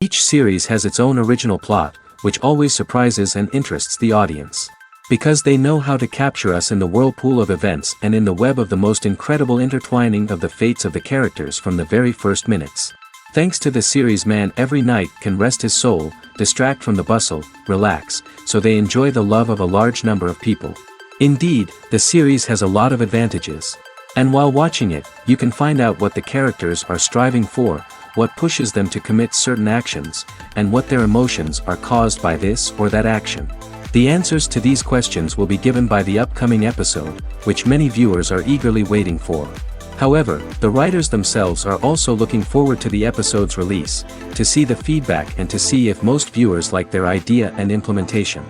Each series has its own original plot, which always surprises and interests the audience. Because they know how to capture us in the whirlpool of events and in the web of the most incredible intertwining of the fates of the characters from the very first minutes. Thanks to the series, man every night can rest his soul, distract from the bustle, relax, so they enjoy the love of a large number of people. Indeed, the series has a lot of advantages. And while watching it, you can find out what the characters are striving for, what pushes them to commit certain actions, and what their emotions are caused by this or that action. The answers to these questions will be given by the upcoming episode, which many viewers are eagerly waiting for. However, the writers themselves are also looking forward to the episode's release, to see the feedback and to see if most viewers like their idea and implementation.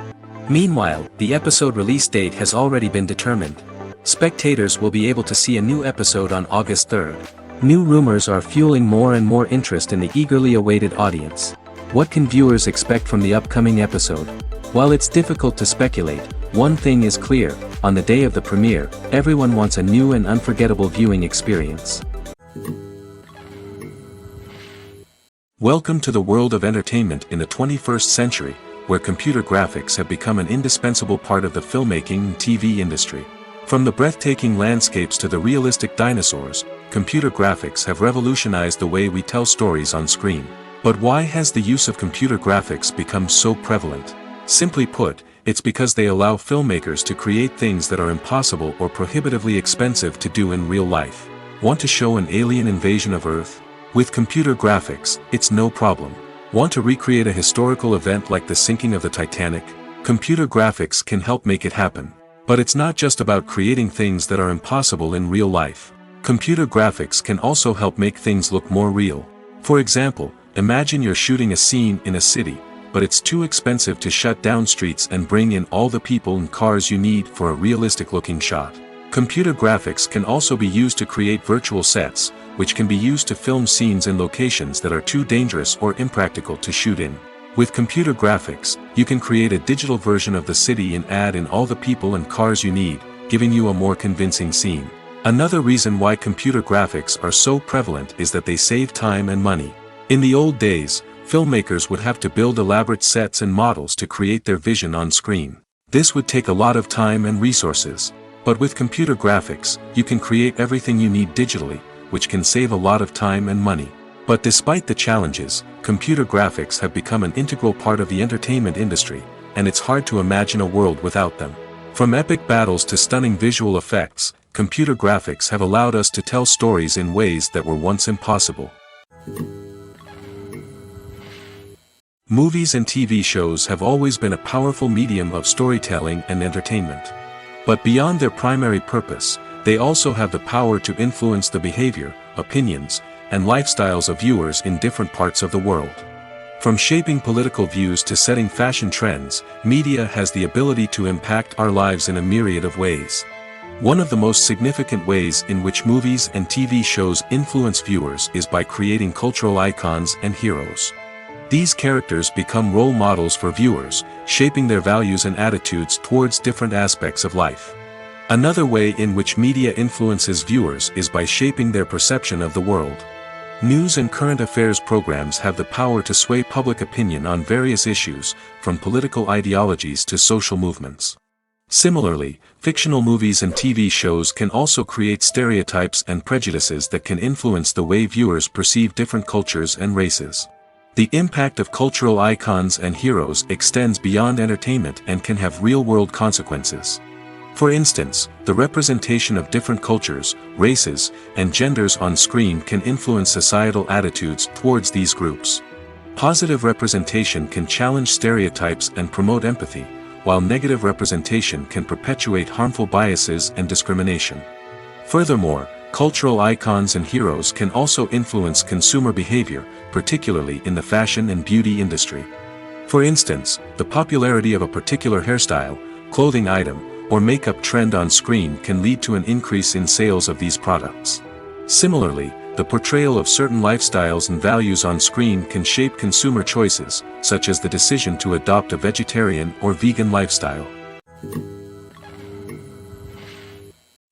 Meanwhile, the episode release date has already been determined. Spectators will be able to see a new episode on August 3rd. New rumors are fueling more and more interest in the eagerly awaited audience. What can viewers expect from the upcoming episode? While it's difficult to speculate, one thing is clear: on the day of the premiere, everyone wants a new and unforgettable viewing experience. Welcome to the world of entertainment in the 21st century, where computer graphics have become an indispensable part of the filmmaking and TV industry. From the breathtaking landscapes to the realistic dinosaurs, computer graphics have revolutionized the way we tell stories on screen. But why has the use of computer graphics become so prevalent? Simply put, it's because they allow filmmakers to create things that are impossible or prohibitively expensive to do in real life. Want to show an alien invasion of Earth? With computer graphics, it's no problem. Want to recreate a historical event like the sinking of the Titanic? Computer graphics can help make it happen. But it's not just about creating things that are impossible in real life. Computer graphics can also help make things look more real. For example, imagine you're shooting a scene in a city, but it's too expensive to shut down streets and bring in all the people and cars you need for a realistic-looking shot. Computer graphics can also be used to create virtual sets, which can be used to film scenes in locations that are too dangerous or impractical to shoot in. With computer graphics, you can create a digital version of the city and add in all the people and cars you need, giving you a more convincing scene. Another reason why computer graphics are so prevalent is that they save time and money. In the old days, filmmakers would have to build elaborate sets and models to create their vision on screen. This would take a lot of time and resources. But with computer graphics, you can create everything you need digitally, which can save a lot of time and money. But despite the challenges, computer graphics have become an integral part of the entertainment industry, and it's hard to imagine a world without them. From epic battles to stunning visual effects, computer graphics have allowed us to tell stories in ways that were once impossible. Movies and TV shows have always been a powerful medium of storytelling and entertainment. But beyond their primary purpose, they also have the power to influence the behavior, opinions, and lifestyles of viewers in different parts of the world. From shaping political views to setting fashion trends, media has the ability to impact our lives in a myriad of ways. One of the most significant ways in which movies and TV shows influence viewers is by creating cultural icons and heroes. These characters become role models for viewers, shaping their values and attitudes towards different aspects of life. Another way in which media influences viewers is by shaping their perception of the world. News and current affairs programs have the power to sway public opinion on various issues, from political ideologies to social movements. Similarly, fictional movies and TV shows can also create stereotypes and prejudices that can influence the way viewers perceive different cultures and races. The impact of cultural icons and heroes extends beyond entertainment and can have real-world consequences. For instance, the representation of different cultures, races, and genders on screen can influence societal attitudes towards these groups. Positive representation can challenge stereotypes and promote empathy, while negative representation can perpetuate harmful biases and discrimination. Furthermore, cultural icons and heroes can also influence consumer behavior, particularly in the fashion and beauty industry. For instance, the popularity of a particular hairstyle, clothing item, or makeup trend on screen can lead to an increase in sales of these products. Similarly, the portrayal of certain lifestyles and values on screen can shape consumer choices, such as the decision to adopt a vegetarian or vegan lifestyle.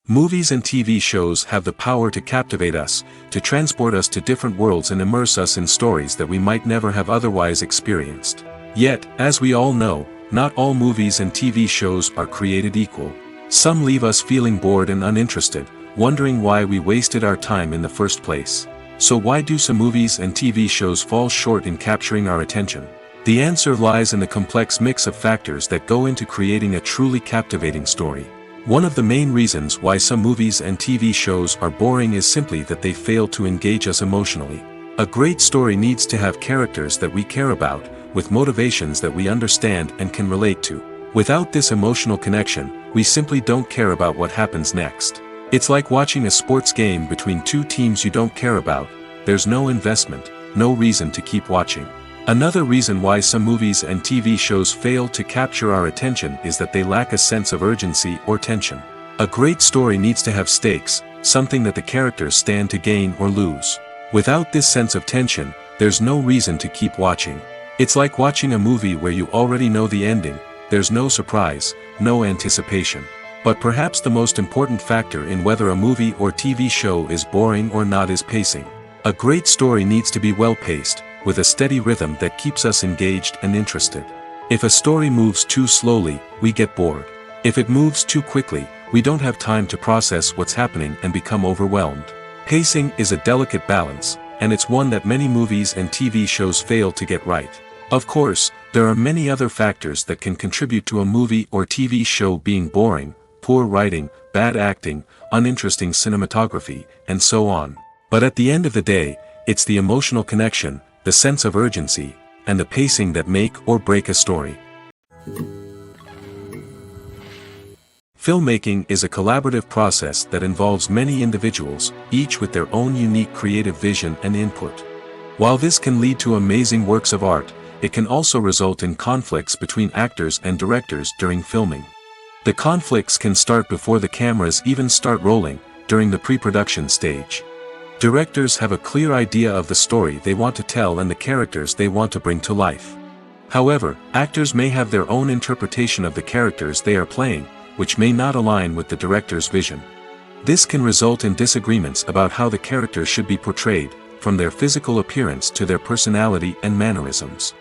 Movies and TV shows have the power to captivate us, to transport us to different worlds and immerse us in stories that we might never have otherwise experienced. Yet, as we all know, not all movies and TV shows are created equal. Some leave us feeling bored and uninterested, wondering why we wasted our time in the first place. So why do some movies and TV shows fall short in capturing our attention? The answer lies in the complex mix of factors that go into creating a truly captivating story. One of the main reasons why some movies and TV shows are boring is simply that they fail to engage us emotionally. A great story needs to have characters that we care about, with motivations that we understand and can relate to. Without this emotional connection, we simply don't care about what happens next. It's like watching a sports game between two teams you don't care about. There's no investment, no reason to keep watching. Another reason why some movies and TV shows fail to capture our attention is that they lack a sense of urgency or tension. A great story needs to have stakes, something that the characters stand to gain or lose. Without this sense of tension, there's no reason to keep watching. It's like watching a movie where you already know the ending. There's no surprise, no anticipation. But perhaps the most important factor in whether a movie or TV show is boring or not is pacing. A great story needs to be well-paced, with a steady rhythm that keeps us engaged and interested. If a story moves too slowly, we get bored. If it moves too quickly, we don't have time to process what's happening and become overwhelmed. Pacing is a delicate balance, and it's one that many movies and TV shows fail to get right. Of course, there are many other factors that can contribute to a movie or TV show being boring: poor writing, bad acting, uninteresting cinematography, and so on. But at the end of the day, it's the emotional connection, the sense of urgency, and the pacing that make or break a story. Filmmaking is a collaborative process that involves many individuals, each with their own unique creative vision and input. While this can lead to amazing works of art, it can also result in conflicts between actors and directors during filming. The conflicts can start before the cameras even start rolling, during the pre-production stage. Directors have a clear idea of the story they want to tell and the characters they want to bring to life. However, actors may have their own interpretation of the characters they are playing, which may not align with the director's vision. This can result in disagreements about how the characters should be portrayed, from their physical appearance to their personality and mannerisms.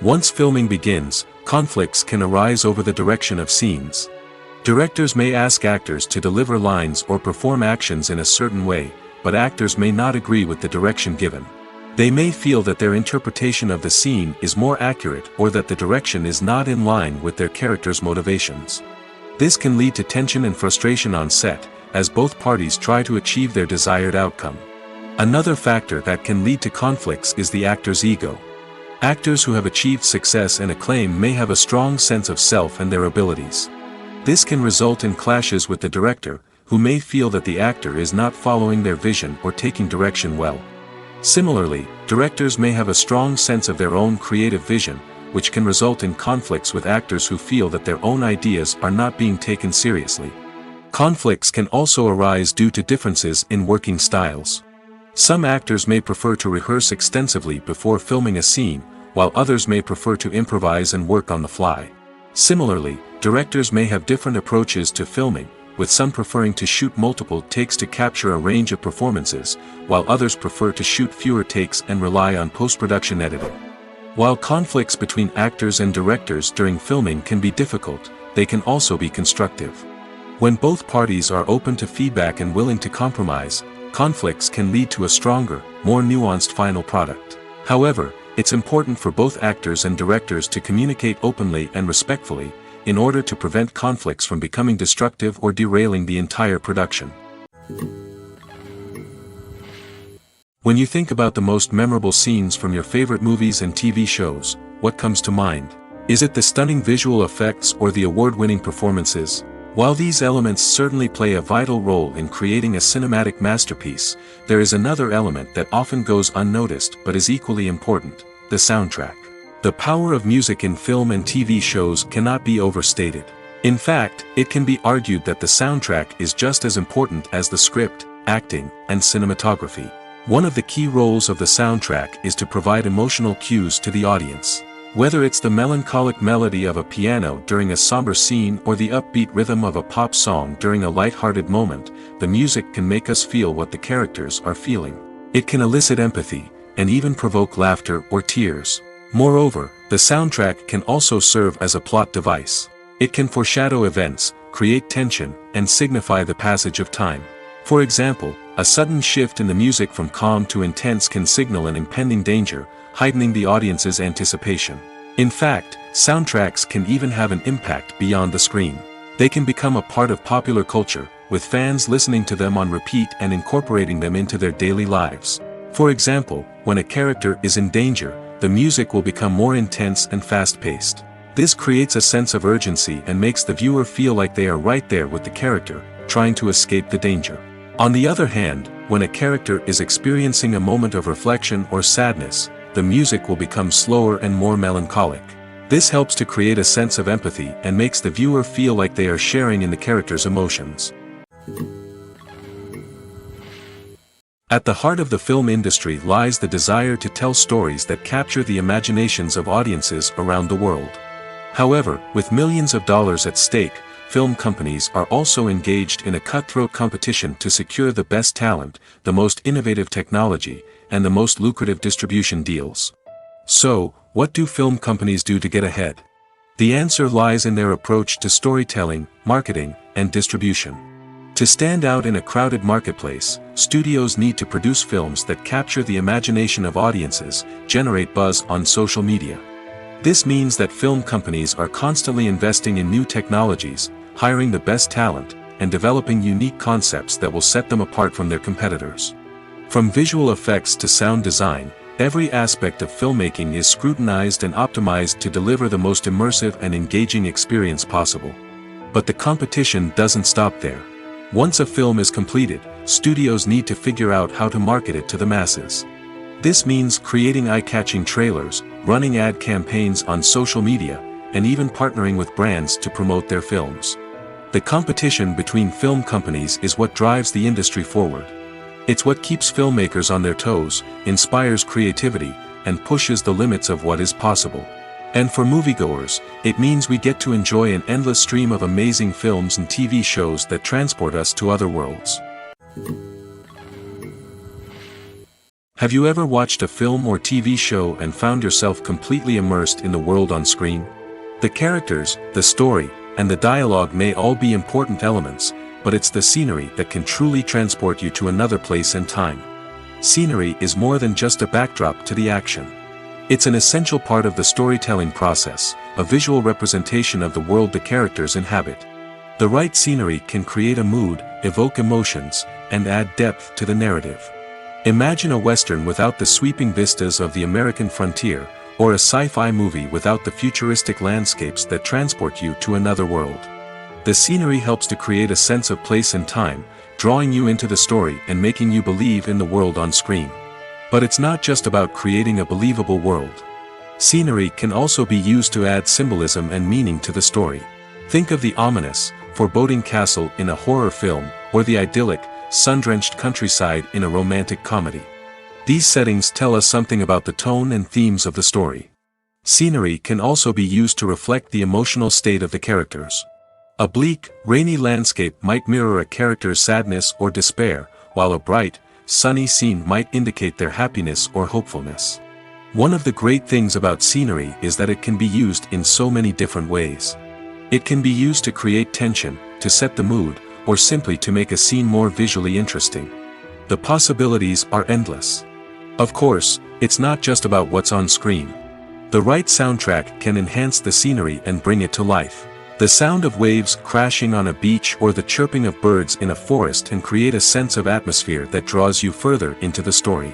Once filming begins, conflicts can arise over the direction of scenes. Directors may ask actors to deliver lines or perform actions in a certain way, but actors may not agree with the direction given. They may feel that their interpretation of the scene is more accurate or that the direction is not in line with their character's motivations. This can lead to tension and frustration on set, as both parties try to achieve their desired outcome. Another factor that can lead to conflicts is the actor's ego. Actors who have achieved success and acclaim may have a strong sense of self and their abilities. This can result in clashes with the director, who may feel that the actor is not following their vision or taking direction well. Similarly, directors may have a strong sense of their own creative vision, which can result in conflicts with actors who feel that their own ideas are not being taken seriously. Conflicts can also arise due to differences in working styles. Some actors may prefer to rehearse extensively before filming a scene, while others may prefer to improvise and work on the fly. Similarly, directors may have different approaches to filming, with some preferring to shoot multiple takes to capture a range of performances, while others prefer to shoot fewer takes and rely on post-production editing. While conflicts between actors and directors during filming can be difficult, they can also be constructive. When both parties are open to feedback and willing to compromise, conflicts can lead to a stronger, more nuanced final product. However, It's important for both actors and directors to communicate openly and respectfully, in order to prevent conflicts from becoming destructive or derailing the entire production. When you think about the most memorable scenes from your favorite movies and TV shows, what comes to mind? Is it the stunning visual effects or the award-winning performances? While these elements certainly play a vital role in creating a cinematic masterpiece, there is another element that often goes unnoticed but is equally important: the soundtrack. The power of music in film and TV shows cannot be overstated. In fact, it can be argued that the soundtrack is just as important as the script, acting, and cinematography. One of the key roles of the soundtrack is to provide emotional cues to the audience. Whether it's the melancholic melody of a piano during a somber scene or the upbeat rhythm of a pop song during a light-hearted moment, the music can make us feel what the characters are feeling. It can elicit empathy, and even provoke laughter or tears. Moreover, the soundtrack can also serve as a plot device. It can foreshadow events, create tension, and signify the passage of time. For example, a sudden shift in the music from calm to intense can signal an impending danger, heightening the audience's anticipation. In fact, soundtracks can even have an impact beyond the screen. They can become a part of popular culture, with fans listening to them on repeat and incorporating them into their daily lives. For example, when a character is in danger, the music will become more intense and fast-paced. This creates a sense of urgency and makes the viewer feel like they are right there with the character, trying to escape the danger. On the other hand, when a character is experiencing a moment of reflection or sadness, the music will become slower and more melancholic. This helps to create a sense of empathy and makes the viewer feel like they are sharing in the character's emotions. At the heart of the film industry lies the desire to tell stories that capture the imaginations of audiences around the world. However, with millions of dollars at stake, film companies are also engaged in a cutthroat competition to secure the best talent, the most innovative technology, and the most lucrative distribution deals. So, what do film companies do to get ahead? The answer lies in their approach to storytelling, marketing, and distribution. To stand out in a crowded marketplace, studios need to produce films that capture the imagination of audiences, generate buzz on social media. This means that film companies are constantly investing in new technologies, hiring the best talent, and developing unique concepts that will set them apart from their competitors. From visual effects to sound design, every aspect of filmmaking is scrutinized and optimized to deliver the most immersive and engaging experience possible. But the competition doesn't stop there. Once a film is completed, studios need to figure out how to market it to the masses. This means creating eye-catching trailers, running ad campaigns on social media, and even partnering with brands to promote their films. The competition between film companies is what drives the industry forward. It's what keeps filmmakers on their toes, inspires creativity, and pushes the limits of what is possible. And for moviegoers, it means we get to enjoy an endless stream of amazing films and TV shows that transport us to other worlds. Have you ever watched a film or TV show and found yourself completely immersed in the world on screen? The characters, the story, and the dialogue may all be important elements, but it's the scenery that can truly transport you to another place and time. Scenery is more than just a backdrop to the action. It's an essential part of the storytelling process, a visual representation of the world the characters inhabit. The right scenery can create a mood, evoke emotions, and add depth to the narrative. Imagine a Western without the sweeping vistas of the American frontier, or a sci-fi movie without the futuristic landscapes that transport you to another world. The scenery helps to create a sense of place and time, drawing you into the story and making you believe in the world on screen. But it's not just about creating a believable world. Scenery can also be used to add symbolism and meaning to the story. Think of the ominous, foreboding castle in a horror film, or the idyllic, sun-drenched countryside in a romantic comedy. These settings tell us something about the tone and themes of the story. Scenery can also be used to reflect the emotional state of the characters. A bleak, rainy landscape might mirror a character's sadness or despair, while a bright, sunny scene might indicate their happiness or hopefulness. One of the great things about scenery is that it can be used in so many different ways. It can be used to create tension, to set the mood, or simply to make a scene more visually interesting. The possibilities are endless. Of course, It's not just about what's on screen. The right soundtrack can enhance the scenery and bring it to life. The sound of waves crashing on a beach or the chirping of birds in a forest can create a sense of atmosphere that draws you further into the story.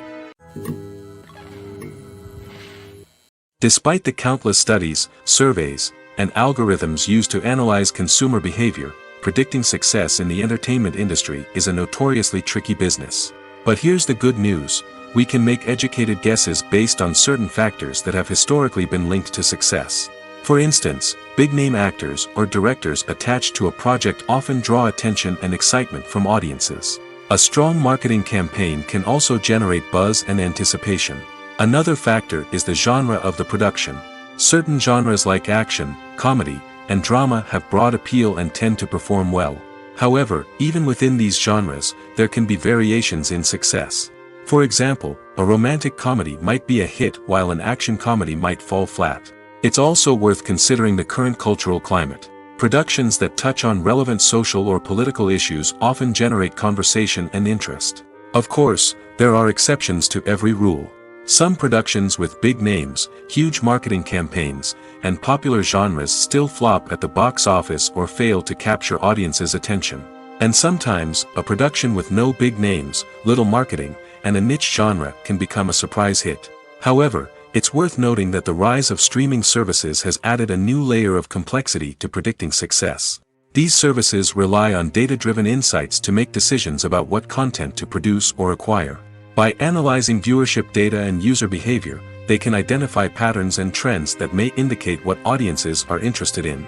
Despite the countless studies, surveys, and algorithms used to analyze consumer behavior, predicting success in the entertainment industry is a notoriously tricky business. But here's the good news: we can make educated guesses based on certain factors that have historically been linked to success. For instance, big-name actors or directors attached to a project often draw attention and excitement from audiences. A strong marketing campaign can also generate buzz and anticipation. Another factor is the genre of the production. Certain genres like action, comedy, and drama have broad appeal and tend to perform well. However, even within these genres, there can be variations in success. For example, a romantic comedy might be a hit while an action comedy might fall flat. It's also worth considering the current cultural climate. Productions that touch on relevant social or political issues often generate conversation and interest. Of course, there are exceptions to every rule. Some productions with big names, huge marketing campaigns, and popular genres still flop at the box office or fail to capture audiences' attention. And sometimes, a production with no big names, little marketing, and a niche genre can become a surprise hit. However, it's worth noting that the rise of streaming services has added a new layer of complexity to predicting success. These services rely on data-driven insights to make decisions about what content to produce or acquire. By analyzing viewership data and user behavior, they can identify patterns and trends that may indicate what audiences are interested in.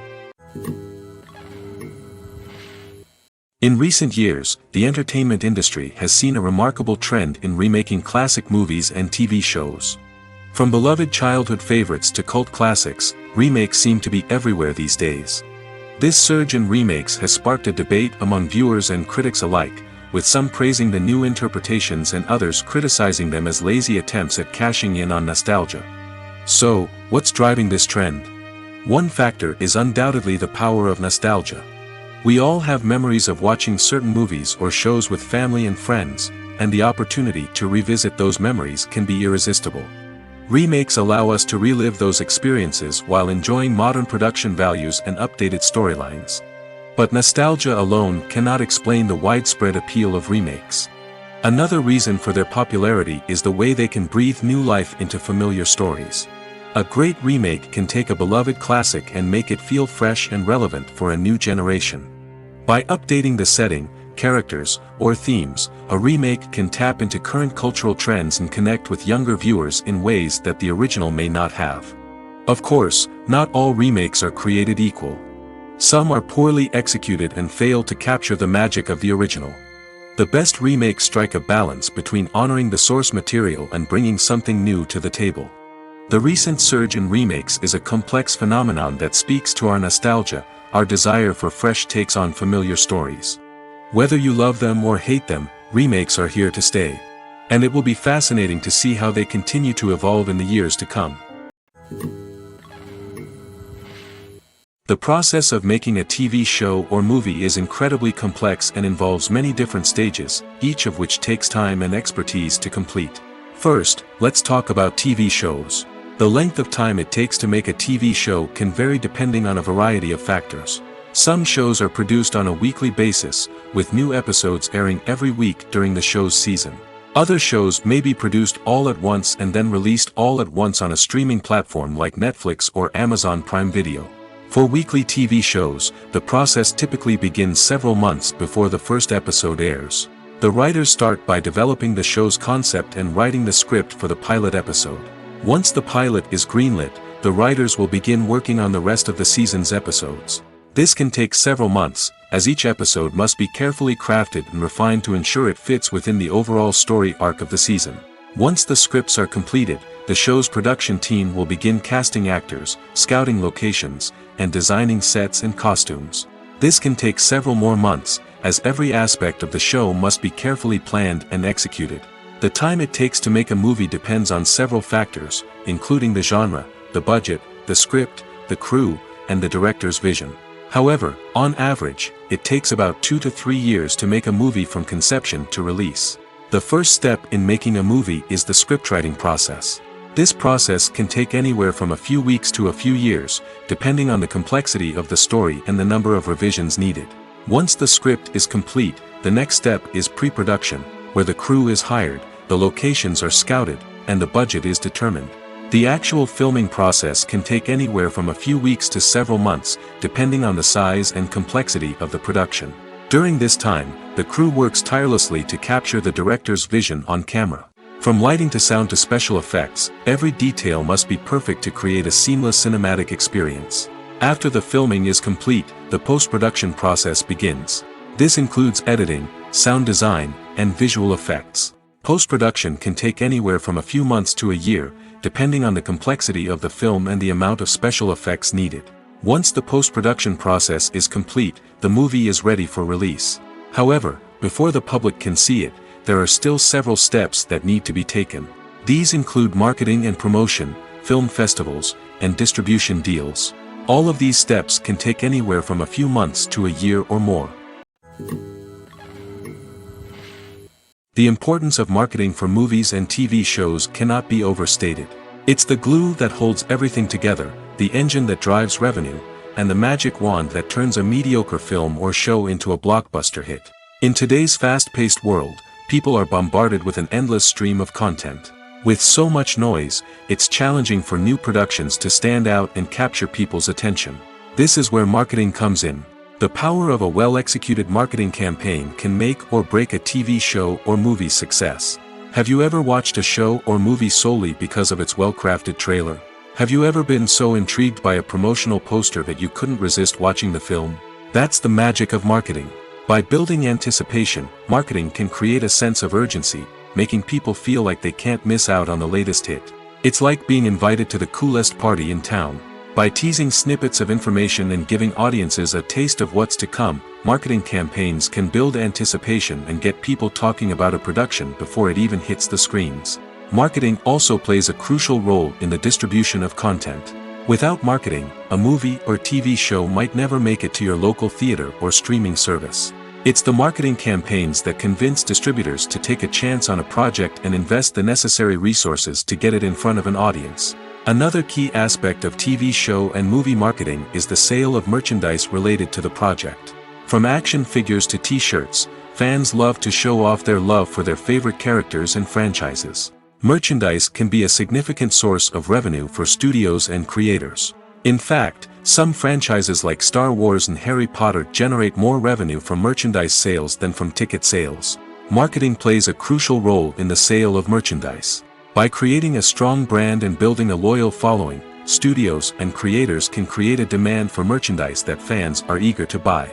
In recent years, the entertainment industry has seen a remarkable trend in remaking classic movies and TV shows. From beloved childhood favorites to cult classics, remakes seem to be everywhere these days. This surge in remakes has sparked a debate among viewers and critics alike, with some praising the new interpretations and others criticizing them as lazy attempts at cashing in on nostalgia. So, what's driving this trend? One factor is undoubtedly the power of nostalgia. We all have memories of watching certain movies or shows with family and friends, and the opportunity to revisit those memories can be irresistible. Remakes allow us to relive those experiences while enjoying modern production values and updated storylines. But nostalgia alone cannot explain the widespread appeal of remakes. Another reason for their popularity is the way they can breathe new life into familiar stories. A great remake can take a beloved classic and make it feel fresh and relevant for a new generation. By updating the setting, characters, or themes, a remake can tap into current cultural trends and connect with younger viewers in ways that the original may not have. Of course, not all remakes are created equal. Some are poorly executed and fail to capture the magic of the original. The best remakes strike a balance between honoring the source material and bringing something new to the table. The recent surge in remakes is a complex phenomenon that speaks to our nostalgia, our desire for fresh takes on familiar stories. Whether you love them or hate them, remakes are here to stay. And it will be fascinating to see how they continue to evolve in the years to come. The process of making a TV show or movie is incredibly complex and involves many different stages, each of which takes time and expertise to complete. First, let's talk about TV shows. The length of time it takes to make a TV show can vary depending on a variety of factors. Some shows are produced on a weekly basis, with new episodes airing every week during the show's season. Other shows may be produced all at once and then released all at once on a streaming platform like Netflix or Amazon Prime Video. For weekly TV shows, the process typically begins several months before the first episode airs. The writers start by developing the show's concept and writing the script for the pilot episode. Once the pilot is greenlit, the writers will begin working on the rest of the season's episodes. This can take several months, as each episode must be carefully crafted and refined to ensure it fits within the overall story arc of the season. Once the scripts are completed, the show's production team will begin casting actors, scouting locations, and designing sets and costumes. This can take several more months, as every aspect of the show must be carefully planned and executed. The time it takes to make a movie depends on several factors, including the genre, the budget, the script, the crew, and the director's vision. However, on average, it takes about 2 to 3 years to make a movie from conception to release. The first step in making a movie is the scriptwriting process. This process can take anywhere from a few weeks to a few years, depending on the complexity of the story and the number of revisions needed. Once the script is complete, the next step is pre-production, where the crew is hired, the locations are scouted, and the budget is determined. The actual filming process can take anywhere from a few weeks to several months, depending on the size and complexity of the production. During this time, the crew works tirelessly to capture the director's vision on camera. From lighting to sound to special effects, every detail must be perfect to create a seamless cinematic experience. After the filming is complete, the post-production process begins. This includes editing, sound design, and visual effects. Post-production can take anywhere from a few months to a year, depending on the complexity of the film and the amount of special effects needed. Once the post-production process is complete, the movie is ready for release. However, before the public can see it, there are still several steps that need to be taken. These include marketing and promotion, film festivals, and distribution deals. All of these steps can take anywhere from a few months to a year or more. The importance of marketing for movies and TV shows cannot be overstated. It's the glue that holds everything together, the engine that drives revenue, and the magic wand that turns a mediocre film or show into a blockbuster hit. In today's fast-paced world, people are bombarded with an endless stream of content. With so much noise, it's challenging for new productions to stand out and capture people's attention. This is where marketing comes in. The power of a well-executed marketing campaign can make or break a TV show or movie's success. Have you ever watched a show or movie solely because of its well-crafted trailer? Have you ever been so intrigued by a promotional poster that you couldn't resist watching the film? That's the magic of marketing. By building anticipation, marketing can create a sense of urgency, making people feel like they can't miss out on the latest hit. It's like being invited to the coolest party in town. By teasing snippets of information and giving audiences a taste of what's to come, marketing campaigns can build anticipation and get people talking about a production before it even hits the screens. Marketing also plays a crucial role in the distribution of content. Without marketing, a movie or TV show might never make it to your local theater or streaming service. It's the marketing campaigns that convince distributors to take a chance on a project and invest the necessary resources to get it in front of an audience. Another key aspect of TV show and movie marketing is the sale of merchandise related to the project. From action figures to t-shirts, fans love to show off their love for their favorite characters and franchises. Merchandise can be a significant source of revenue for studios and creators. In fact, some franchises like Star Wars and Harry Potter generate more revenue from merchandise sales than from ticket sales. Marketing plays a crucial role in the sale of merchandise. By creating a strong brand and building a loyal following, studios and creators can create a demand for merchandise that fans are eager to buy.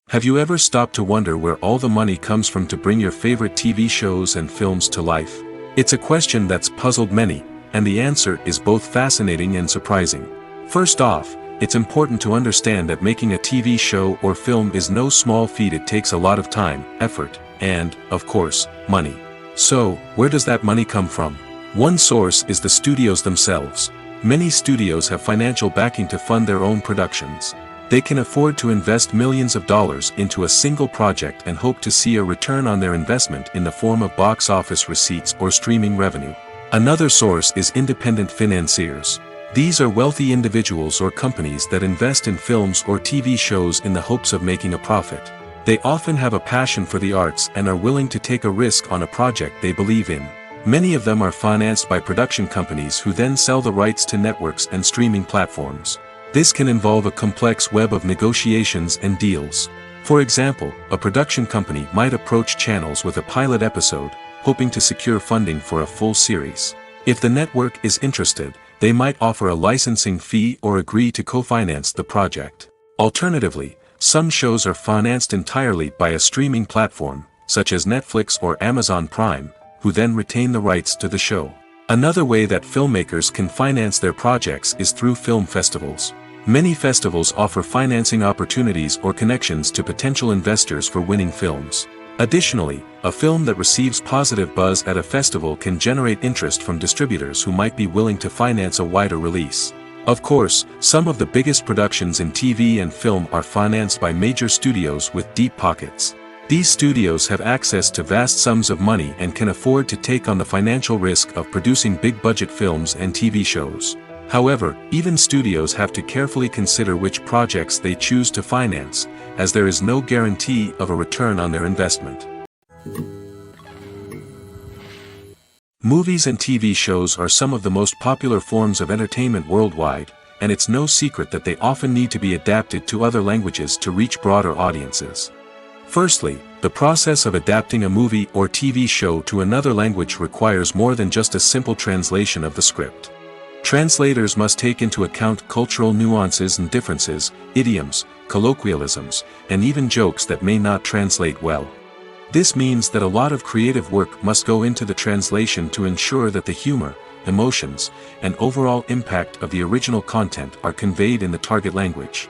Have you ever stopped to wonder where all the money comes from to bring your favorite TV shows and films to life? It's a question that's puzzled many, and the answer is both fascinating and surprising. First off, it's important to understand that making a TV show or film is no small feat. It takes a lot of time, effort, and, of course, money. So, where does that money come from? One source is the studios themselves. Many studios have financial backing to fund their own productions. They can afford to invest millions of dollars into a single project and hope to see a return on their investment in the form of box office receipts or streaming revenue. Another source is independent financiers. These are wealthy individuals or companies that invest in films or TV shows in the hopes of making a profit. They often have a passion for the arts and are willing to take a risk on a project they believe in. Many of them are financed by production companies who then sell the rights to networks and streaming platforms. This can involve a complex web of negotiations and deals. For example, a production company might approach channels with a pilot episode, hoping to secure funding for a full series. If the network is interested, they might offer a licensing fee or agree to co-finance the project. Alternatively, some shows are financed entirely by a streaming platform, such as Netflix or Amazon Prime, who then retain the rights to the show. Another way that filmmakers can finance their projects is through film festivals. Many festivals offer financing opportunities or connections to potential investors for winning films. Additionally, a film that receives positive buzz at a festival can generate interest from distributors who might be willing to finance a wider release. Of course, some of the biggest productions in TV and film are financed by major studios with deep pockets. These studios have access to vast sums of money and can afford to take on the financial risk of producing big-budget films and TV shows. However, even studios have to carefully consider which projects they choose to finance, as there is no guarantee of a return on their investment. Movies and TV shows are some of the most popular forms of entertainment worldwide, and it's no secret that they often need to be adapted to other languages to reach broader audiences. Firstly, the process of adapting a movie or TV show to another language requires more than just a simple translation of the script. Translators must take into account cultural nuances and differences, idioms, colloquialisms, and even jokes that may not translate well. This means that a lot of creative work must go into the translation to ensure that the humor, emotions, and overall impact of the original content are conveyed in the target language.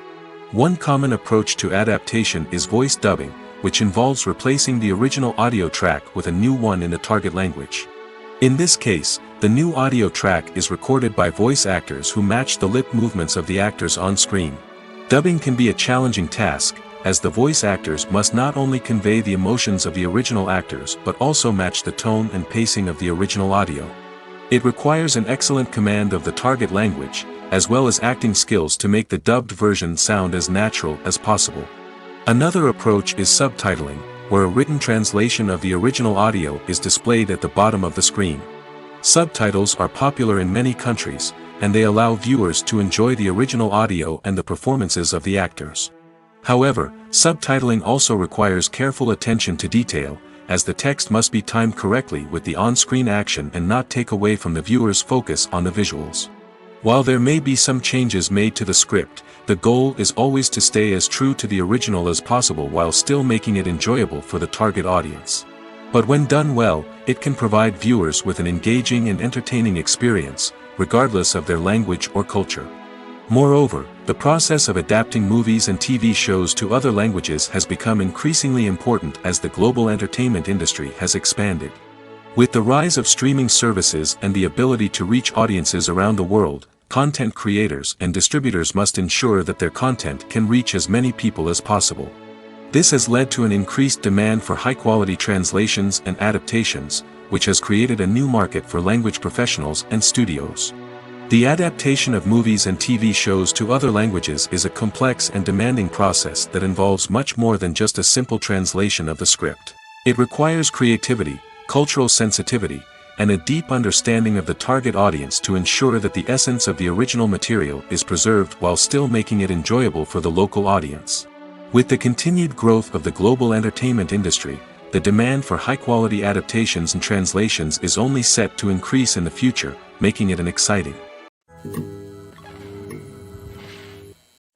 One common approach to adaptation is voice dubbing, which involves replacing the original audio track with a new one in the target language. In this case, the new audio track is recorded by voice actors who match the lip movements of the actors on screen. Dubbing can be a challenging task, as the voice actors must not only convey the emotions of the original actors but also match the tone and pacing of the original audio. It requires an excellent command of the target language, as well as acting skills to make the dubbed version sound as natural as possible. Another approach is subtitling, where a written translation of the original audio is displayed at the bottom of the screen. Subtitles are popular in many countries, and they allow viewers to enjoy the original audio and the performances of the actors. However, subtitling also requires careful attention to detail, as the text must be timed correctly with the on-screen action and not take away from the viewer's focus on the visuals. While there may be some changes made to the script, the goal is always to stay as true to the original as possible while still making it enjoyable for the target audience. But when done well, it can provide viewers with an engaging and entertaining experience, regardless of their language or culture. Moreover, the process of adapting movies and TV shows to other languages has become increasingly important as the global entertainment industry has expanded. With the rise of streaming services and the ability to reach audiences around the world, content creators and distributors must ensure that their content can reach as many people as possible. This has led to an increased demand for high-quality translations and adaptations, which has created a new market for language professionals and studios. The adaptation of movies and TV shows to other languages is a complex and demanding process that involves much more than just a simple translation of the script. It requires creativity, cultural sensitivity, and a deep understanding of the target audience to ensure that the essence of the original material is preserved while still making it enjoyable for the local audience. With the continued growth of the global entertainment industry, the demand for high-quality adaptations and translations is only set to increase in the future, making it an exciting.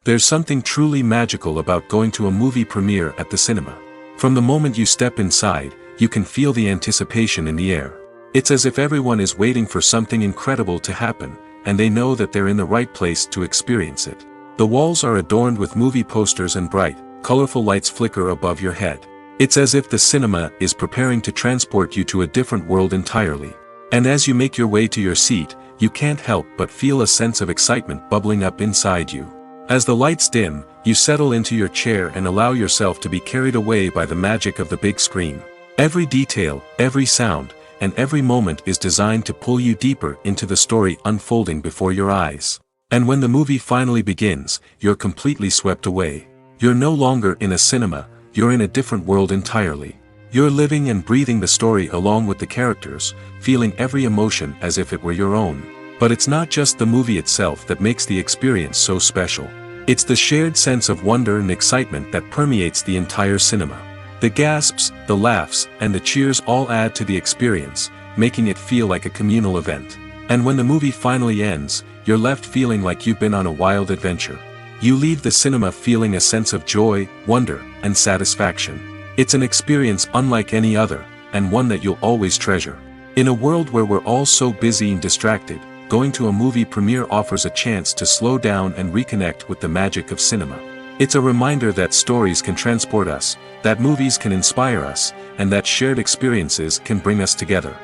There's something truly magical about going to a movie premiere at the cinema. From the moment you step inside, you can feel the anticipation in the air. It's as if everyone is waiting for something incredible to happen, and they know that they're in the right place to experience it. The walls are adorned with movie posters and bright, colorful lights flicker above your head. It's as if the cinema is preparing to transport you to a different world entirely. And as you make your way to your seat, you can't help but feel a sense of excitement bubbling up inside you. As the lights dim, you settle into your chair and allow yourself to be carried away by the magic of the big screen. Every detail, every sound, and every moment is designed to pull you deeper into the story unfolding before your eyes. And when the movie finally begins, you're completely swept away. You're no longer in a cinema, you're in a different world entirely. You're living and breathing the story along with the characters, feeling every emotion as if it were your own. But it's not just the movie itself that makes the experience so special. It's the shared sense of wonder and excitement that permeates the entire cinema. The gasps, the laughs, and the cheers all add to the experience, making it feel like a communal event. And when the movie finally ends, you're left feeling like you've been on a wild adventure. You leave the cinema feeling a sense of joy, wonder, and satisfaction. It's an experience unlike any other, and one that you'll always treasure. In a world where we're all so busy and distracted, going to a movie premiere offers a chance to slow down and reconnect with the magic of cinema. It's a reminder that stories can transport us, that movies can inspire us, and that shared experiences can bring us together.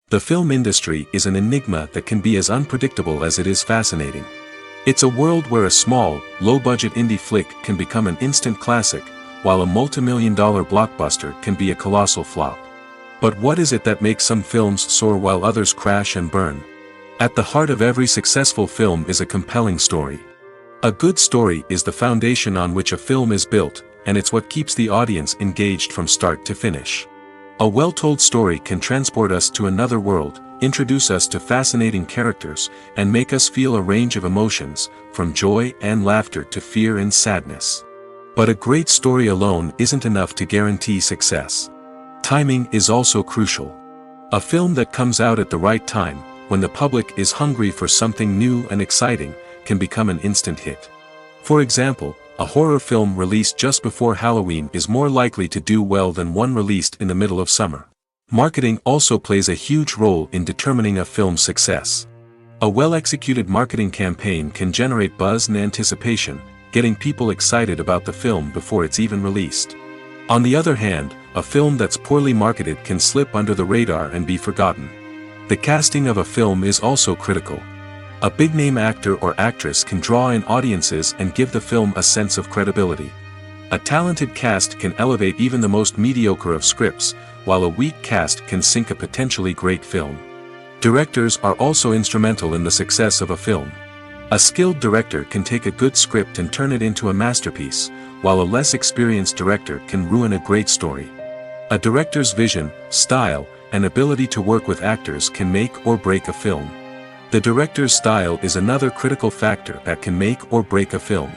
The film industry is an enigma that can be as unpredictable as it is fascinating. It's a world where a small, low-budget indie flick can become an instant classic, while a multi-million-dollar blockbuster can be a colossal flop. But what is it that makes some films soar while others crash and burn? At the heart of every successful film is a compelling story. A good story is the foundation on which a film is built, and it's what keeps the audience engaged from start to finish. A well-told story can transport us to another world, introduce us to fascinating characters, and make us feel a range of emotions, from joy and laughter to fear and sadness. But a great story alone isn't enough to guarantee success. Timing is also crucial. A film that comes out at the right time, when the public is hungry for something new and exciting, can become an instant hit. For example, a horror film released just before Halloween is more likely to do well than one released in the middle of summer. Marketing also plays a huge role in determining a film's success. A well-executed marketing campaign can generate buzz and anticipation, getting people excited about the film before it's even released. On the other hand, a film that's poorly marketed can slip under the radar and be forgotten. The casting of a film is also critical. A big-name actor or actress can draw in audiences and give the film a sense of credibility. A talented cast can elevate even the most mediocre of scripts, while a weak cast can sink a potentially great film. Directors are also instrumental in the success of a film. A skilled director can take a good script and turn it into a masterpiece, while a less experienced director can ruin a great story. A director's vision, style, and ability to work with actors can make or break a film. The director's style is another critical factor that can make or break a film.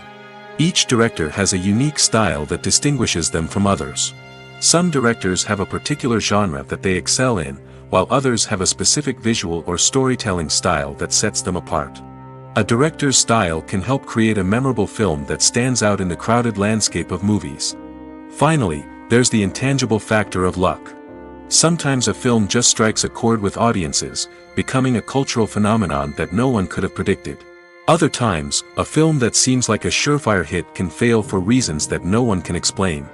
Each director has a unique style that distinguishes them from others. Some directors have a particular genre that they excel in, while others have a specific visual or storytelling style that sets them apart. A director's style can help create a memorable film that stands out in the crowded landscape of movies. Finally, there's the intangible factor of luck. Sometimes a film just strikes a chord with audiences, becoming a cultural phenomenon that no one could have predicted. Other times, a film that seems like a surefire hit can fail for reasons that no one can explain.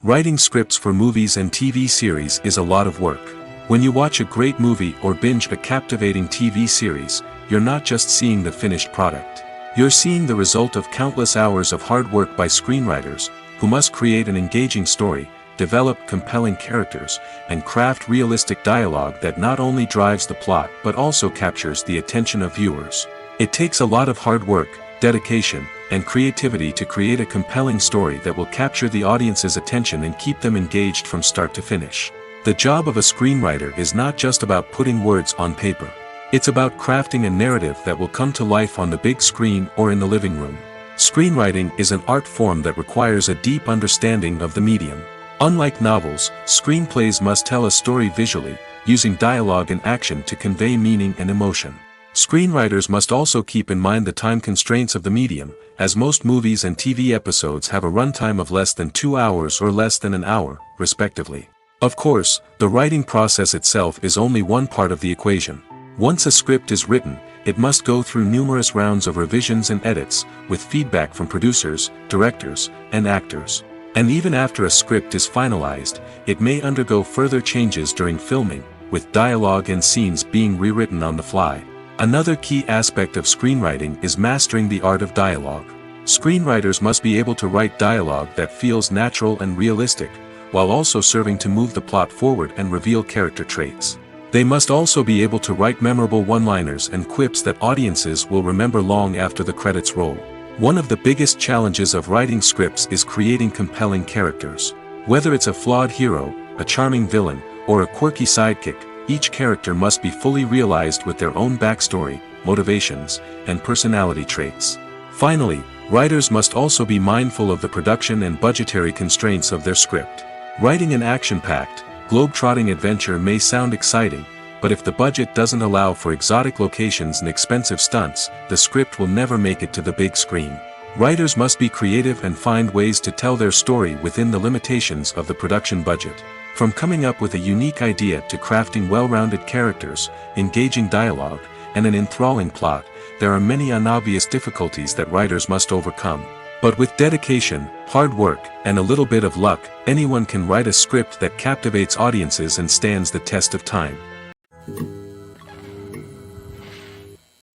Writing scripts for movies and TV series is a lot of work. When you watch a great movie or binge a captivating TV series, you're not just seeing the finished product. You're seeing the result of countless hours of hard work by screenwriters, who must create an engaging story, develop compelling characters, and craft realistic dialogue that not only drives the plot but also captures the attention of viewers. It takes a lot of hard work, dedication, and creativity to create a compelling story that will capture the audience's attention and keep them engaged from start to finish. The job of a screenwriter is not just about putting words on paper. It's about crafting a narrative that will come to life on the big screen or in the living room. Screenwriting is an art form that requires a deep understanding of the medium. Unlike novels, screenplays must tell a story visually, using dialogue and action to convey meaning and emotion. Screenwriters must also keep in mind the time constraints of the medium, as most movies and TV episodes have a runtime of less than 2 hours or less than an hour, respectively. Of course, the writing process itself is only one part of the equation. Once a script is written, it must go through numerous rounds of revisions and edits, with feedback from producers, directors, and actors. And even after a script is finalized, it may undergo further changes during filming, with dialogue and scenes being rewritten on the fly. Another key aspect of screenwriting is mastering the art of dialogue. Screenwriters must be able to write dialogue that feels natural and realistic, while also serving to move the plot forward and reveal character traits. They must also be able to write memorable one-liners and quips that audiences will remember long after the credits roll. One of the biggest challenges of writing scripts is creating compelling characters. Whether it's a flawed hero, a charming villain, or a quirky sidekick, each character must be fully realized with their own backstory, motivations, and personality traits. Finally, writers must also be mindful of the production and budgetary constraints of their script. Writing an action-packed, globe-trotting adventure may sound exciting, but if the budget doesn't allow for exotic locations and expensive stunts, the script will never make it to the big screen. Writers must be creative and find ways to tell their story within the limitations of the production budget. From coming up with a unique idea to crafting well-rounded characters, engaging dialogue, and an enthralling plot, there are many unobvious difficulties that writers must overcome. But with dedication, hard work, and a little bit of luck, anyone can write a script that captivates audiences and stands the test of time.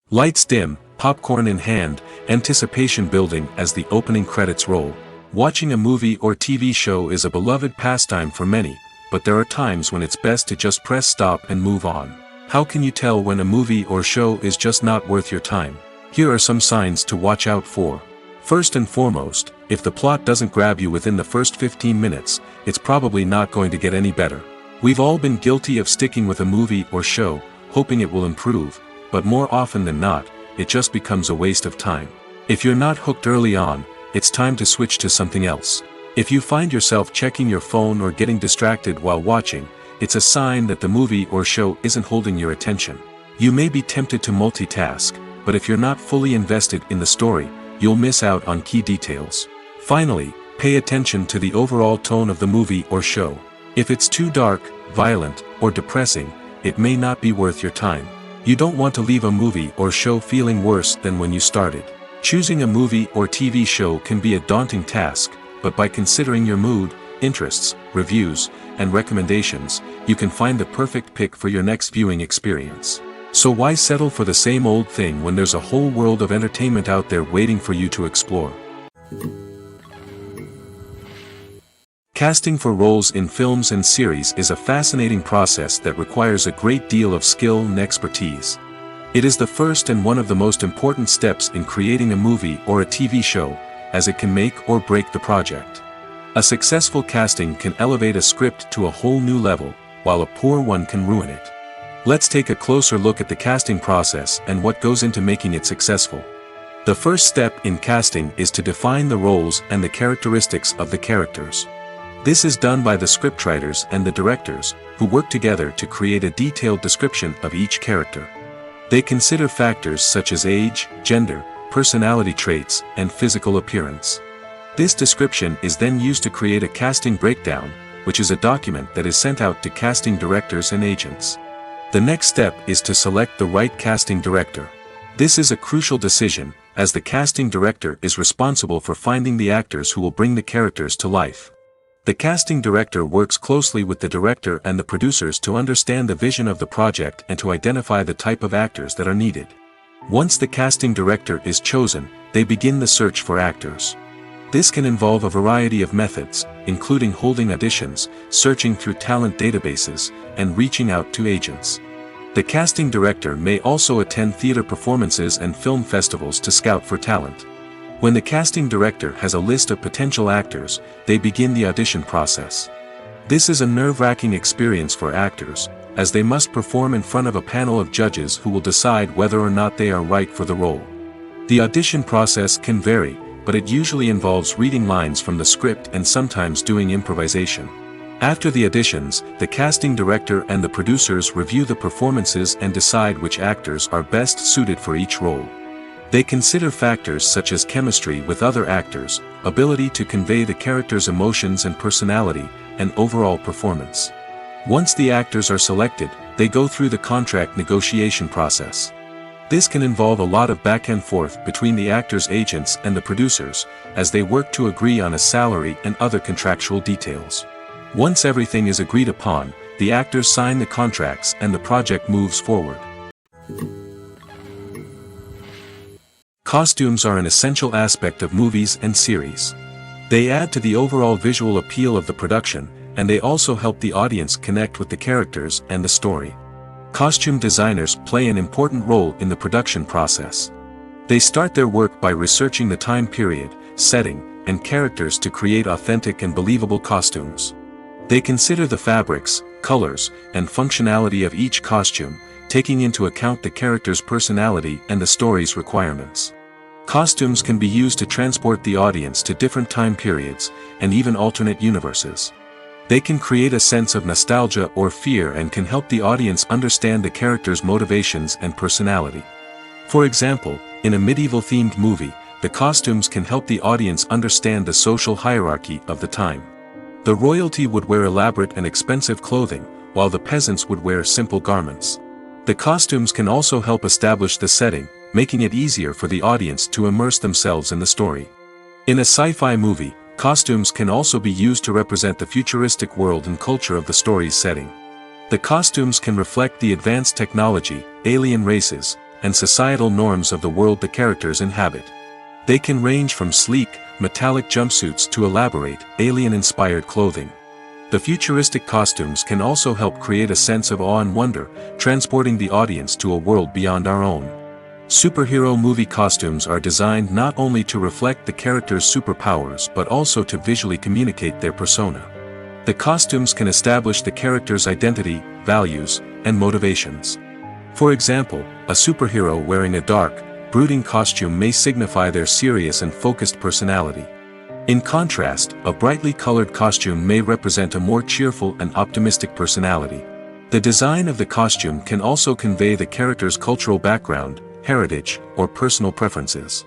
Lights dim, popcorn in hand, anticipation building as the opening credits roll. Watching a movie or TV show is a beloved pastime for many, but there are times when it's best to just press stop and move on. How can you tell when a movie or show is just not worth your time? Here are some signs to watch out for. First and foremost, if the plot doesn't grab you within the first 15 minutes, it's probably not going to get any better. We've all been guilty of sticking with a movie or show, hoping it will improve, but more often than not, it just becomes a waste of time. If you're not hooked early on, it's time to switch to something else. If you find yourself checking your phone or getting distracted while watching, it's a sign that the movie or show isn't holding your attention. You may be tempted to multitask, but if you're not fully invested in the story, you'll miss out on key details. Finally, pay attention to the overall tone of the movie or show. If it's too dark, violent, or depressing, it may not be worth your time. You don't want to leave a movie or show feeling worse than when you started. Choosing a movie or TV show can be a daunting task, but by considering your mood, interests, reviews, and recommendations, you can find the perfect pick for your next viewing experience. So why settle for the same old thing when there's a whole world of entertainment out there waiting for you to explore? Casting for roles in films and series is a fascinating process that requires a great deal of skill and expertise. It is the first and one of the most important steps in creating a movie or a TV show, as it can make or break the project. A successful casting can elevate a script to a whole new level, while a poor one can ruin it. Let's take a closer look at the casting process and what goes into making it successful. The first step in casting is to define the roles and the characteristics of the characters. This is done by the scriptwriters and the directors, who work together to create a detailed description of each character. They consider factors such as age, gender, personality traits, and physical appearance. This description is then used to create a casting breakdown, which is a document that is sent out to casting directors and agents. The next step is to select the right casting director. This is a crucial decision, as the casting director is responsible for finding the actors who will bring the characters to life. The casting director works closely with the director and the producers to understand the vision of the project and to identify the type of actors that are needed. Once the casting director is chosen, they begin the search for actors. This can involve a variety of methods, including holding auditions, searching through talent databases, and reaching out to agents. The casting director may also attend theater performances and film festivals to scout for talent. When the casting director has a list of potential actors, they begin the audition process. This is a nerve-wracking experience for actors, as they must perform in front of a panel of judges who will decide whether or not they are right for the role. The audition process can vary, but it usually involves reading lines from the script and sometimes doing improvisation. After the auditions, the casting director and the producers review the performances and decide which actors are best suited for each role. They consider factors such as chemistry with other actors, ability to convey the character's emotions and personality, and overall performance. Once the actors are selected, they go through the contract negotiation process. This can involve a lot of back and forth between the actors' agents and the producers, as they work to agree on a salary and other contractual details. Once everything is agreed upon, the actors sign the contracts and the project moves forward. Costumes are an essential aspect of movies and series. They add to the overall visual appeal of the production, and they also help the audience connect with the characters and the story. Costume designers play an important role in the production process. They start their work by researching the time period, setting, and characters to create authentic and believable costumes. They consider the fabrics, colors, and functionality of each costume, taking into account the character's personality and the story's requirements. Costumes can be used to transport the audience to different time periods, and even alternate universes. They can create a sense of nostalgia or fear and can help the audience understand the character's motivations and personality. For example, in a medieval-themed movie, the costumes can help the audience understand the social hierarchy of the time. The royalty would wear elaborate and expensive clothing, while the peasants would wear simple garments. The costumes can also help establish the setting, making it easier for the audience to immerse themselves in the story. In a sci-fi movie, costumes can also be used to represent the futuristic world and culture of the story's setting. The costumes can reflect the advanced technology, alien races, and societal norms of the world the characters inhabit. They can range from sleek, metallic jumpsuits to elaborate, alien-inspired clothing. The futuristic costumes can also help create a sense of awe and wonder, transporting the audience to a world beyond our own. Superhero movie costumes are designed not only to reflect the character's superpowers but also to visually communicate their persona. The costumes can establish the character's identity, values, and motivations. For example, a superhero wearing a dark, brooding costume may signify their serious and focused personality. In contrast, a brightly colored costume may represent a more cheerful and optimistic personality. The design of the costume can also convey the character's cultural background, heritage, or personal preferences.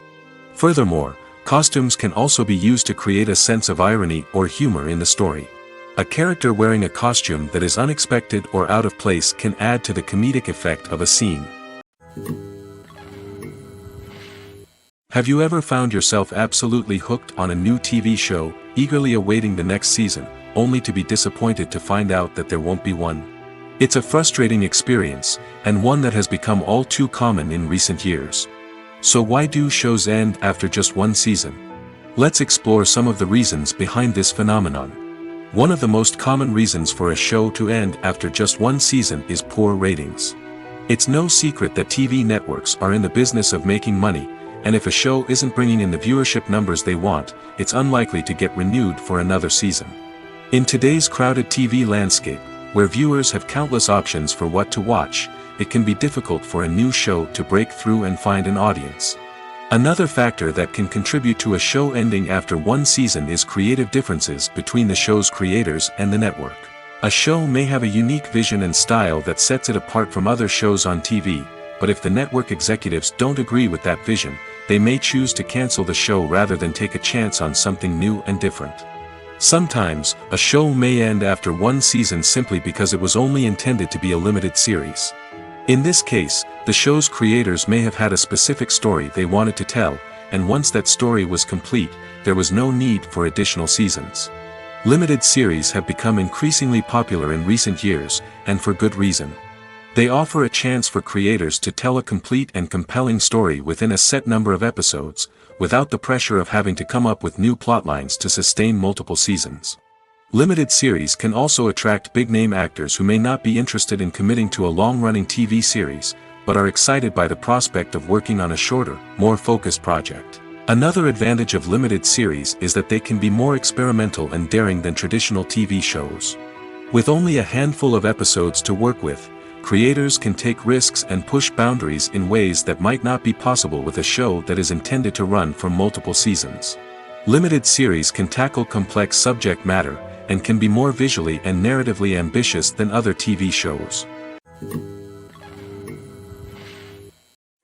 Furthermore, costumes can also be used to create a sense of irony or humor in the story. A character wearing a costume that is unexpected or out of place can add to the comedic effect of a scene. Have you ever found yourself absolutely hooked on a new TV show, eagerly awaiting the next season, only to be disappointed to find out that there won't be one? It's a frustrating experience, and one that has become all too common in recent years. So why do shows end after just one season? Let's explore some of the reasons behind this phenomenon. One of the most common reasons for a show to end after just one season is poor ratings. It's no secret that TV networks are in the business of making money, and if a show isn't bringing in the viewership numbers they want, it's unlikely to get renewed for another season. In today's crowded TV landscape, where viewers have countless options for what to watch, it can be difficult for a new show to break through and find an audience. Another factor that can contribute to a show ending after one season is creative differences between the show's creators and the network. A show may have a unique vision and style that sets it apart from other shows on TV, but if the network executives don't agree with that vision, they may choose to cancel the show rather than take a chance on something new and different. Sometimes, a show may end after one season simply because it was only intended to be a limited series. In this case, the show's creators may have had a specific story they wanted to tell, and once that story was complete, there was no need for additional seasons. Limited series have become increasingly popular in recent years, and for good reason. They offer a chance for creators to tell a complete and compelling story within a set number of episodes, without the pressure of having to come up with new plotlines to sustain multiple seasons. Limited series can also attract big-name actors who may not be interested in committing to a long-running TV series, but are excited by the prospect of working on a shorter, more focused project. Another advantage of limited series is that they can be more experimental and daring than traditional TV shows. With only a handful of episodes to work with, creators can take risks and push boundaries in ways that might not be possible with a show that is intended to run for multiple seasons. Limited series can tackle complex subject matter, and can be more visually and narratively ambitious than other TV shows.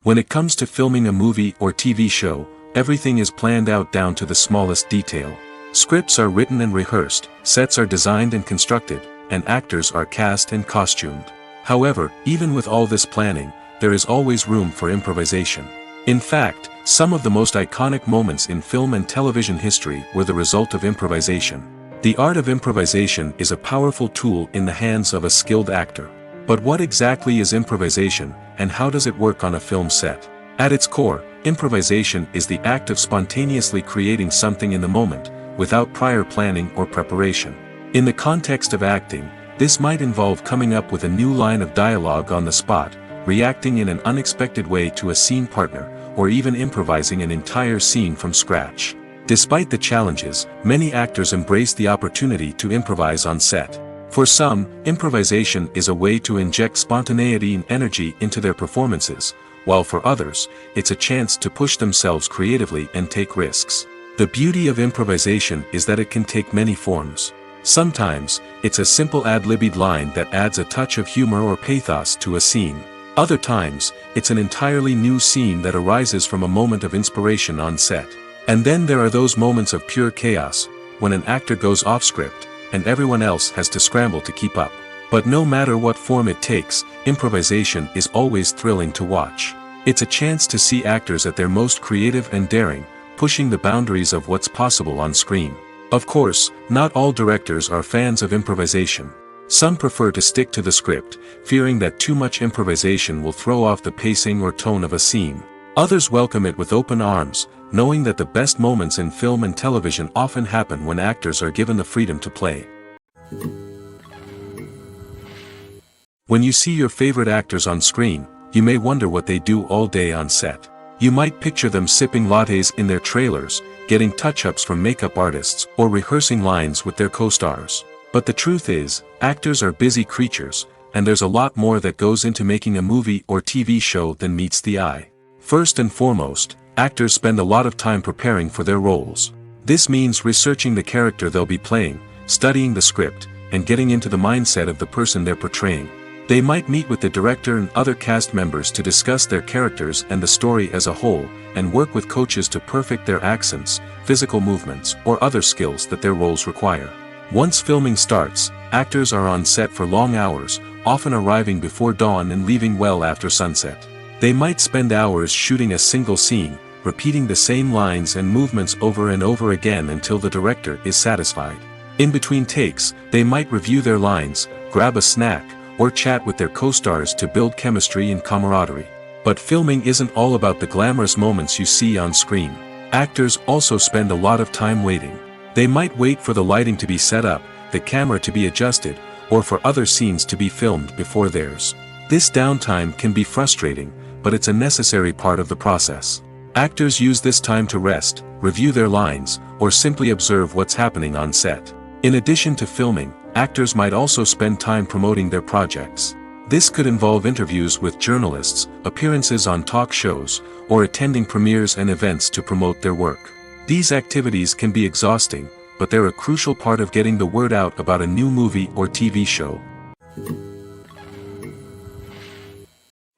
When it comes to filming a movie or TV show, everything is planned out down to the smallest detail. Scripts are written and rehearsed, sets are designed and constructed, and actors are cast and costumed. However, even with all this planning, there is always room for improvisation. In fact, some of the most iconic moments in film and television history were the result of improvisation. The art of improvisation is a powerful tool in the hands of a skilled actor. But what exactly is improvisation, and how does it work on a film set? At its core, improvisation is the act of spontaneously creating something in the moment, without prior planning or preparation. In the context of acting, this might involve coming up with a new line of dialogue on the spot, reacting in an unexpected way to a scene partner, or even improvising an entire scene from scratch. Despite the challenges, many actors embrace the opportunity to improvise on set. For some, improvisation is a way to inject spontaneity and energy into their performances, while for others, it's a chance to push themselves creatively and take risks. The beauty of improvisation is that it can take many forms. Sometimes, it's a simple ad-libbed line that adds a touch of humor or pathos to a scene. Other times, it's an entirely new scene that arises from a moment of inspiration on set. And then there are those moments of pure chaos, when an actor goes off script, and everyone else has to scramble to keep up. But no matter what form it takes, improvisation is always thrilling to watch. It's a chance to see actors at their most creative and daring, pushing the boundaries of what's possible on screen. Of course, not all directors are fans of improvisation. Some prefer to stick to the script, fearing that too much improvisation will throw off the pacing or tone of a scene. Others welcome it with open arms, knowing that the best moments in film and television often happen when actors are given the freedom to play. When you see your favorite actors on screen, you may wonder what they do all day on set. You might picture them sipping lattes in their trailers, getting touch-ups from makeup artists, or rehearsing lines with their co-stars. But the truth is, actors are busy creatures, and there's a lot more that goes into making a movie or TV show than meets the eye. First and foremost, actors spend a lot of time preparing for their roles. This means researching the character they'll be playing, studying the script, and getting into the mindset of the person they're portraying. They might meet with the director and other cast members to discuss their characters and the story as a whole, and work with coaches to perfect their accents, physical movements, or other skills that their roles require. Once filming starts, actors are on set for long hours, often arriving before dawn and leaving well after sunset. They might spend hours shooting a single scene, repeating the same lines and movements over and over again until the director is satisfied. In between takes, they might review their lines, grab a snack, or chat with their co-stars to build chemistry and camaraderie. But filming isn't all about the glamorous moments you see on screen. Actors also spend a lot of time waiting. They might wait for the lighting to be set up, the camera to be adjusted, or for other scenes to be filmed before theirs. This downtime can be frustrating, but it's a necessary part of the process. Actors use this time to rest, review their lines, or simply observe what's happening on set. In addition to filming, actors might also spend time promoting their projects. This could involve interviews with journalists, appearances on talk shows, or attending premieres and events to promote their work. These activities can be exhausting, but they're a crucial part of getting the word out about a new movie or TV show.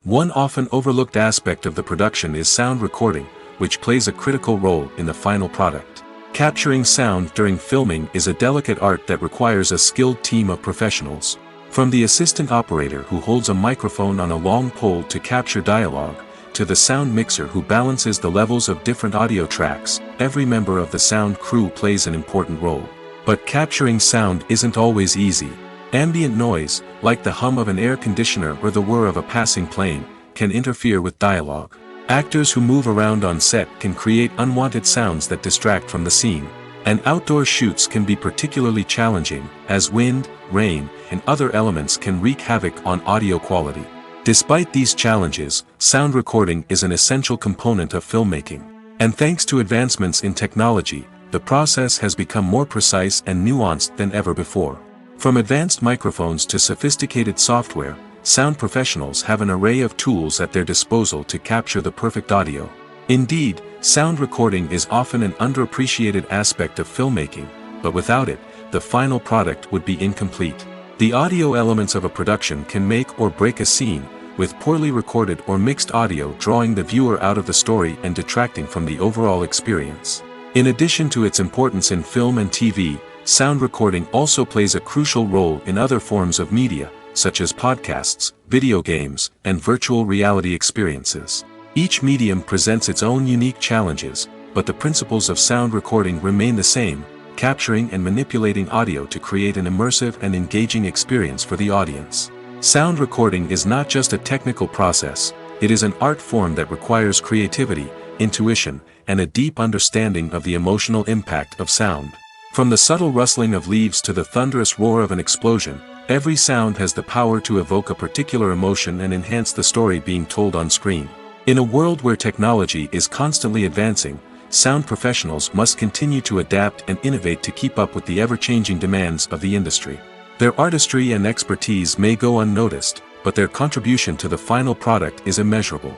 One often overlooked aspect of the production is sound recording, which plays a critical role in the final product. Capturing sound during filming is a delicate art that requires a skilled team of professionals. From the assistant operator who holds a microphone on a long pole to capture dialogue, to the sound mixer who balances the levels of different audio tracks, every member of the sound crew plays an important role. But capturing sound isn't always easy. Ambient noise, like the hum of an air conditioner or the whir of a passing plane, can interfere with dialogue. Actors who move around on set can create unwanted sounds that distract from the scene. And outdoor shoots can be particularly challenging, as wind, rain, and other elements can wreak havoc on audio quality. Despite these challenges, sound recording is an essential component of filmmaking. And thanks to advancements in technology, the process has become more precise and nuanced than ever before. From advanced microphones to sophisticated software, sound professionals have an array of tools at their disposal to capture the perfect audio. Indeed, sound recording is often an underappreciated aspect of filmmaking, but without it, the final product would be incomplete. The audio elements of a production can make or break a scene, with poorly recorded or mixed audio drawing the viewer out of the story and detracting from the overall experience. In addition to its importance in film and TV, sound recording also plays a crucial role in other forms of media, such as podcasts, video games, and virtual reality experiences. Each medium presents its own unique challenges, but the principles of sound recording remain the same, capturing and manipulating audio to create an immersive and engaging experience for the audience. Sound recording is not just a technical process, it is an art form that requires creativity, intuition, and a deep understanding of the emotional impact of sound. From the subtle rustling of leaves to the thunderous roar of an explosion, every sound has the power to evoke a particular emotion and enhance the story being told on screen. In a world where technology is constantly advancing, sound professionals must continue to adapt and innovate to keep up with the ever-changing demands of the industry. Their artistry and expertise may go unnoticed, but their contribution to the final product is immeasurable.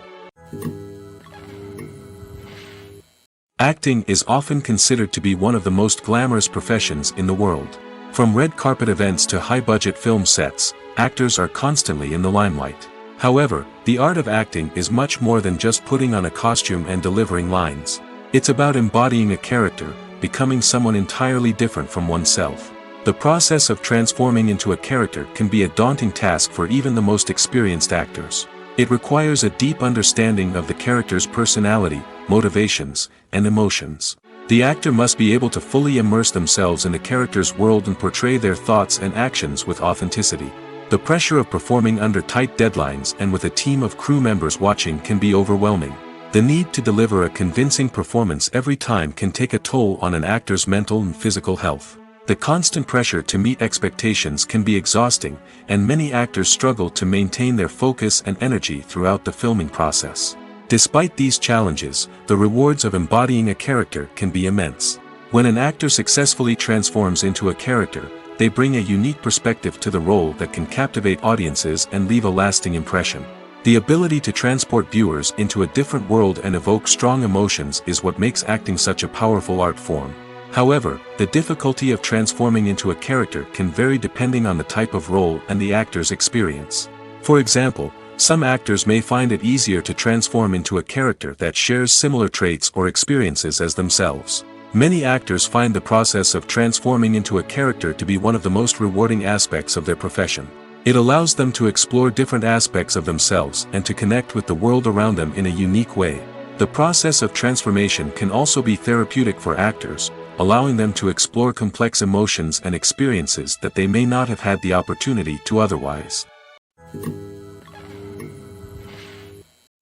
Acting is often considered to be one of the most glamorous professions in the world. From red carpet events to high-budget film sets, actors are constantly in the limelight. However, the art of acting is much more than just putting on a costume and delivering lines. It's about embodying a character, becoming someone entirely different from oneself. The process of transforming into a character can be a daunting task for even the most experienced actors. It requires a deep understanding of the character's personality, motivations, and emotions. The actor must be able to fully immerse themselves in the character's world and portray their thoughts and actions with authenticity. The pressure of performing under tight deadlines and with a team of crew members watching can be overwhelming. The need to deliver a convincing performance every time can take a toll on an actor's mental and physical health. The constant pressure to meet expectations can be exhausting, and many actors struggle to maintain their focus and energy throughout the filming process. Despite these challenges, the rewards of embodying a character can be immense. When an actor successfully transforms into a character, they bring a unique perspective to the role that can captivate audiences and leave a lasting impression. The ability to transport viewers into a different world and evoke strong emotions is what makes acting such a powerful art form. However, the difficulty of transforming into a character can vary depending on the type of role and the actor's experience. For example, some actors may find it easier to transform into a character that shares similar traits or experiences as themselves. Many actors find the process of transforming into a character to be one of the most rewarding aspects of their profession. It allows them to explore different aspects of themselves and to connect with the world around them in a unique way. The process of transformation can also be therapeutic for actors, allowing them to explore complex emotions and experiences that they may not have had the opportunity to otherwise.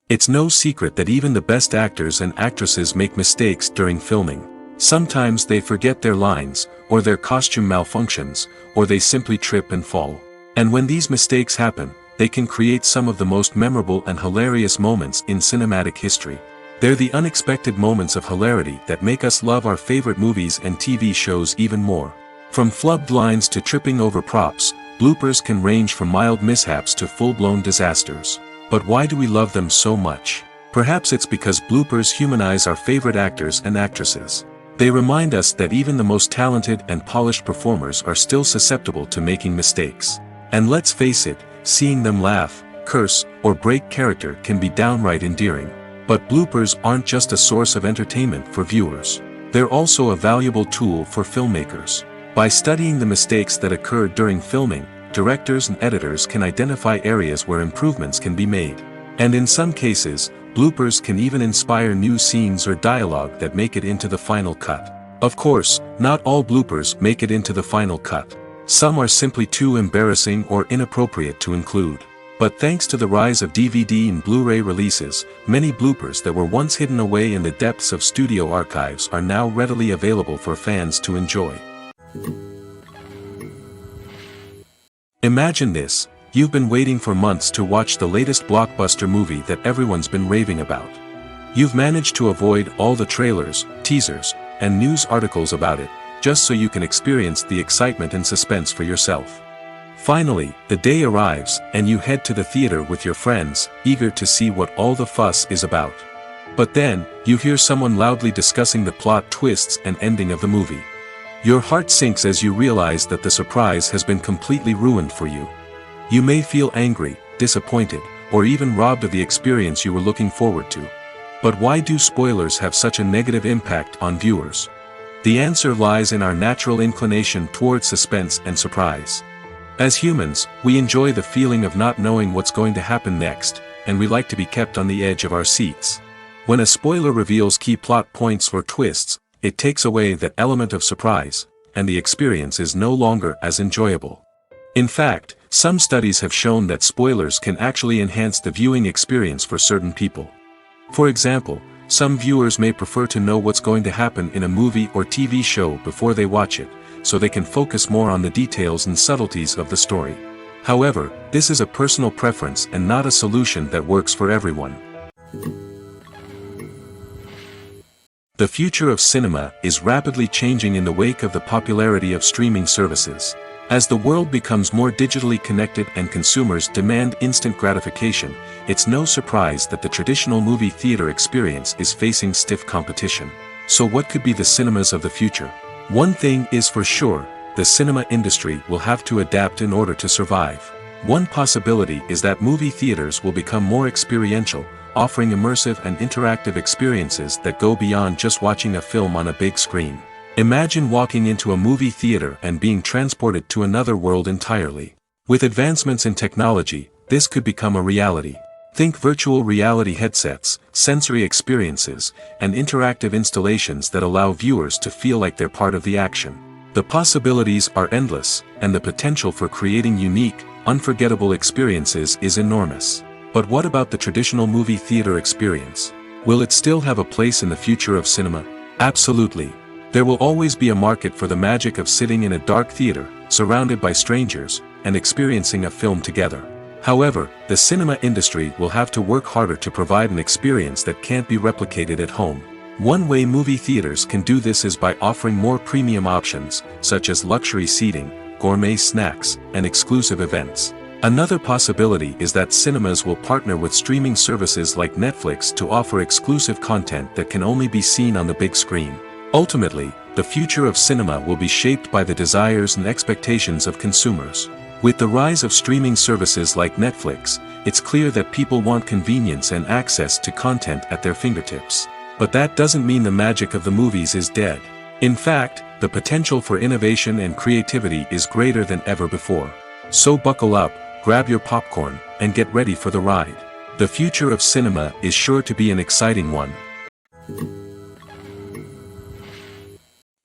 It's no secret that even the best actors and actresses make mistakes during filming. Sometimes they forget their lines, or their costume malfunctions, or they simply trip and fall. And when these mistakes happen, they can create some of the most memorable and hilarious moments in cinematic history. They're the unexpected moments of hilarity that make us love our favorite movies and TV shows even more. From flubbed lines to tripping over props, bloopers can range from mild mishaps to full-blown disasters. But why do we love them so much? Perhaps it's because bloopers humanize our favorite actors and actresses. They remind us that even the most talented and polished performers are still susceptible to making mistakes. And let's face it, seeing them laugh, curse, or break character can be downright endearing. But bloopers aren't just a source of entertainment for viewers. They're also a valuable tool for filmmakers. By studying the mistakes that occurred during filming, directors and editors can identify areas where improvements can be made. And in some cases, bloopers can even inspire new scenes or dialogue that make it into the final cut. Of course, not all bloopers make it into the final cut. Some are simply too embarrassing or inappropriate to include. But thanks to the rise of DVD and Blu-ray releases, many bloopers that were once hidden away in the depths of studio archives are now readily available for fans to enjoy. Imagine this, you've been waiting for months to watch the latest blockbuster movie that everyone's been raving about. You've managed to avoid all the trailers, teasers, and news articles about it, just so you can experience the excitement and suspense for yourself. Finally, the day arrives, and you head to the theater with your friends, eager to see what all the fuss is about. But then, you hear someone loudly discussing the plot twists and ending of the movie. Your heart sinks as you realize that the surprise has been completely ruined for you. You may feel angry, disappointed, or even robbed of the experience you were looking forward to. But why do spoilers have such a negative impact on viewers? The answer lies in our natural inclination towards suspense and surprise. As humans, we enjoy the feeling of not knowing what's going to happen next, and we like to be kept on the edge of our seats. When a spoiler reveals key plot points or twists, it takes away that element of surprise, and the experience is no longer as enjoyable. In fact, some studies have shown that spoilers can actually enhance the viewing experience for certain people. For example, some viewers may prefer to know what's going to happen in a movie or TV show before they watch it, so they can focus more on the details and subtleties of the story. However, this is a personal preference and not a solution that works for everyone. The future of cinema is rapidly changing in the wake of the popularity of streaming services. As the world becomes more digitally connected and consumers demand instant gratification, it's no surprise that the traditional movie theater experience is facing stiff competition. So what could be the cinemas of the future? One thing is for sure, the cinema industry will have to adapt in order to survive. One possibility is that movie theaters will become more experiential, offering immersive and interactive experiences that go beyond just watching a film on a big screen. Imagine walking into a movie theater and being transported to another world entirely. With advancements in technology, this could become a reality. Think virtual reality headsets, sensory experiences, and interactive installations that allow viewers to feel like they're part of the action. The possibilities are endless, and the potential for creating unique, unforgettable experiences is enormous. But what about the traditional movie theater experience? Will it still have a place in the future of cinema? Absolutely. There will always be a market for the magic of sitting in a dark theater, surrounded by strangers, and experiencing a film together. However, the cinema industry will have to work harder to provide an experience that can't be replicated at home. One way movie theaters can do this is by offering more premium options, such as luxury seating, gourmet snacks, and exclusive events. Another possibility is that cinemas will partner with streaming services like Netflix to offer exclusive content that can only be seen on the big screen. Ultimately, the future of cinema will be shaped by the desires and expectations of consumers. With the rise of streaming services like Netflix, it's clear that people want convenience and access to content at their fingertips. But that doesn't mean the magic of the movies is dead. In fact, the potential for innovation and creativity is greater than ever before. So buckle up, grab your popcorn, and get ready for the ride. The future of cinema is sure to be an exciting one.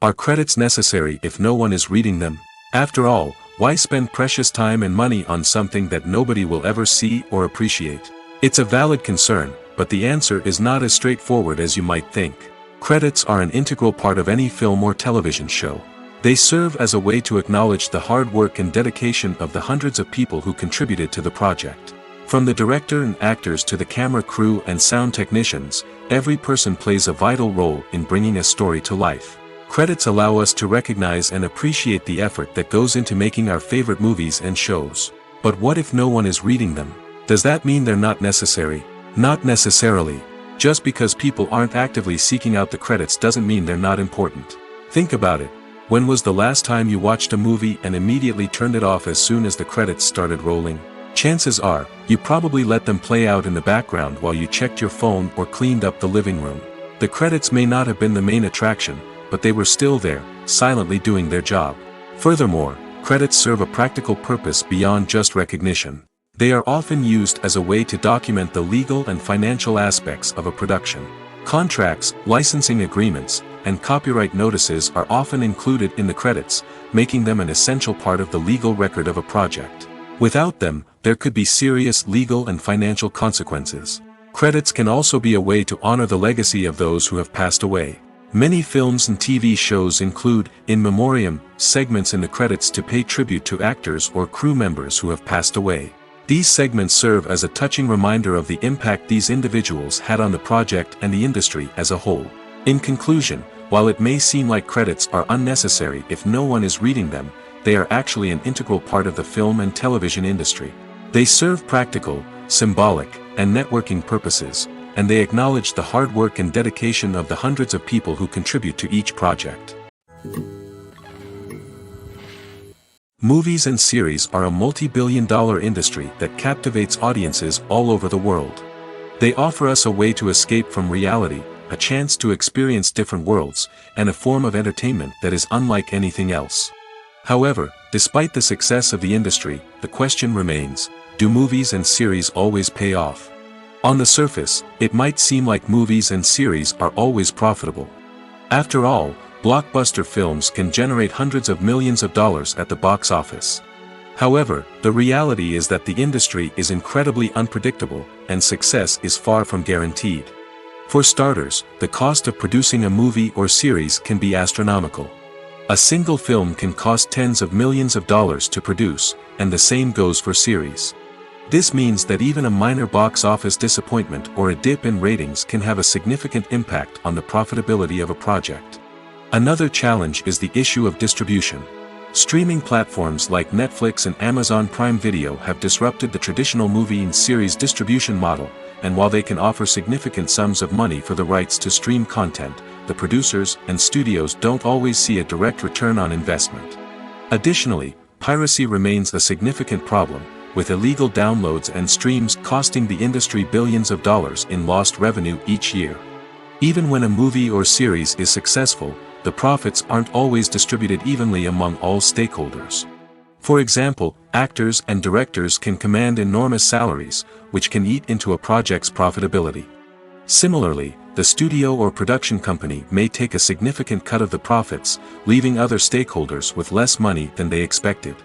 Are credits necessary if no one is reading them? After all, why spend precious time and money on something that nobody will ever see or appreciate? It's a valid concern, but the answer is not as straightforward as you might think. Credits are an integral part of any film or television show. They serve as a way to acknowledge the hard work and dedication of the hundreds of people who contributed to the project. From the director and actors to the camera crew and sound technicians, every person plays a vital role in bringing a story to life. Credits allow us to recognize and appreciate the effort that goes into making our favorite movies and shows. But what if no one is reading them? Does that mean they're not necessary? Not necessarily. Just because people aren't actively seeking out the credits doesn't mean they're not important. Think about it. When was the last time you watched a movie and immediately turned it off as soon as the credits started rolling? Chances are, you probably let them play out in the background while you checked your phone or cleaned up the living room. The credits may not have been the main attraction, but they were still there, silently doing their job. Furthermore, credits serve a practical purpose beyond just recognition. They are often used as a way to document the legal and financial aspects of a production. Contracts, licensing agreements, and copyright notices are often included in the credits, making them an essential part of the legal record of a project. Without them, there could be serious legal and financial consequences. Credits can also be a way to honor the legacy of those who have passed away. Many films and TV shows include, in memoriam, segments in the credits to pay tribute to actors or crew members who have passed away. These segments serve as a touching reminder of the impact these individuals had on the project and the industry as a whole. In conclusion, while it may seem like credits are unnecessary if no one is reading them, they are actually an integral part of the film and television industry. They serve practical, symbolic, and networking purposes, and they acknowledge the hard work and dedication of the hundreds of people who contribute to each project. Movies and series are a multi-billion-dollar industry that captivates audiences all over the world. They offer us a way to escape from reality, a chance to experience different worlds, and a form of entertainment that is unlike anything else. However, despite the success of the industry, the question remains, do movies and series always pay off? On the surface, it might seem like movies and series are always profitable. After all, blockbuster films can generate hundreds of millions of dollars at the box office. However, the reality is that the industry is incredibly unpredictable, and success is far from guaranteed. For starters, the cost of producing a movie or series can be astronomical. A single film can cost tens of millions of dollars to produce, and the same goes for series. This means that even a minor box office disappointment or a dip in ratings can have a significant impact on the profitability of a project. Another challenge is the issue of distribution. Streaming platforms like Netflix and Amazon Prime Video have disrupted the traditional movie and series distribution model, and while they can offer significant sums of money for the rights to stream content, the producers and studios don't always see a direct return on investment. Additionally, piracy remains a significant problem, with illegal downloads and streams costing the industry billions of dollars in lost revenue each year. Even when a movie or series is successful, the profits aren't always distributed evenly among all stakeholders. For example, actors and directors can command enormous salaries, which can eat into a project's profitability. Similarly, the studio or production company may take a significant cut of the profits, leaving other stakeholders with less money than they expected.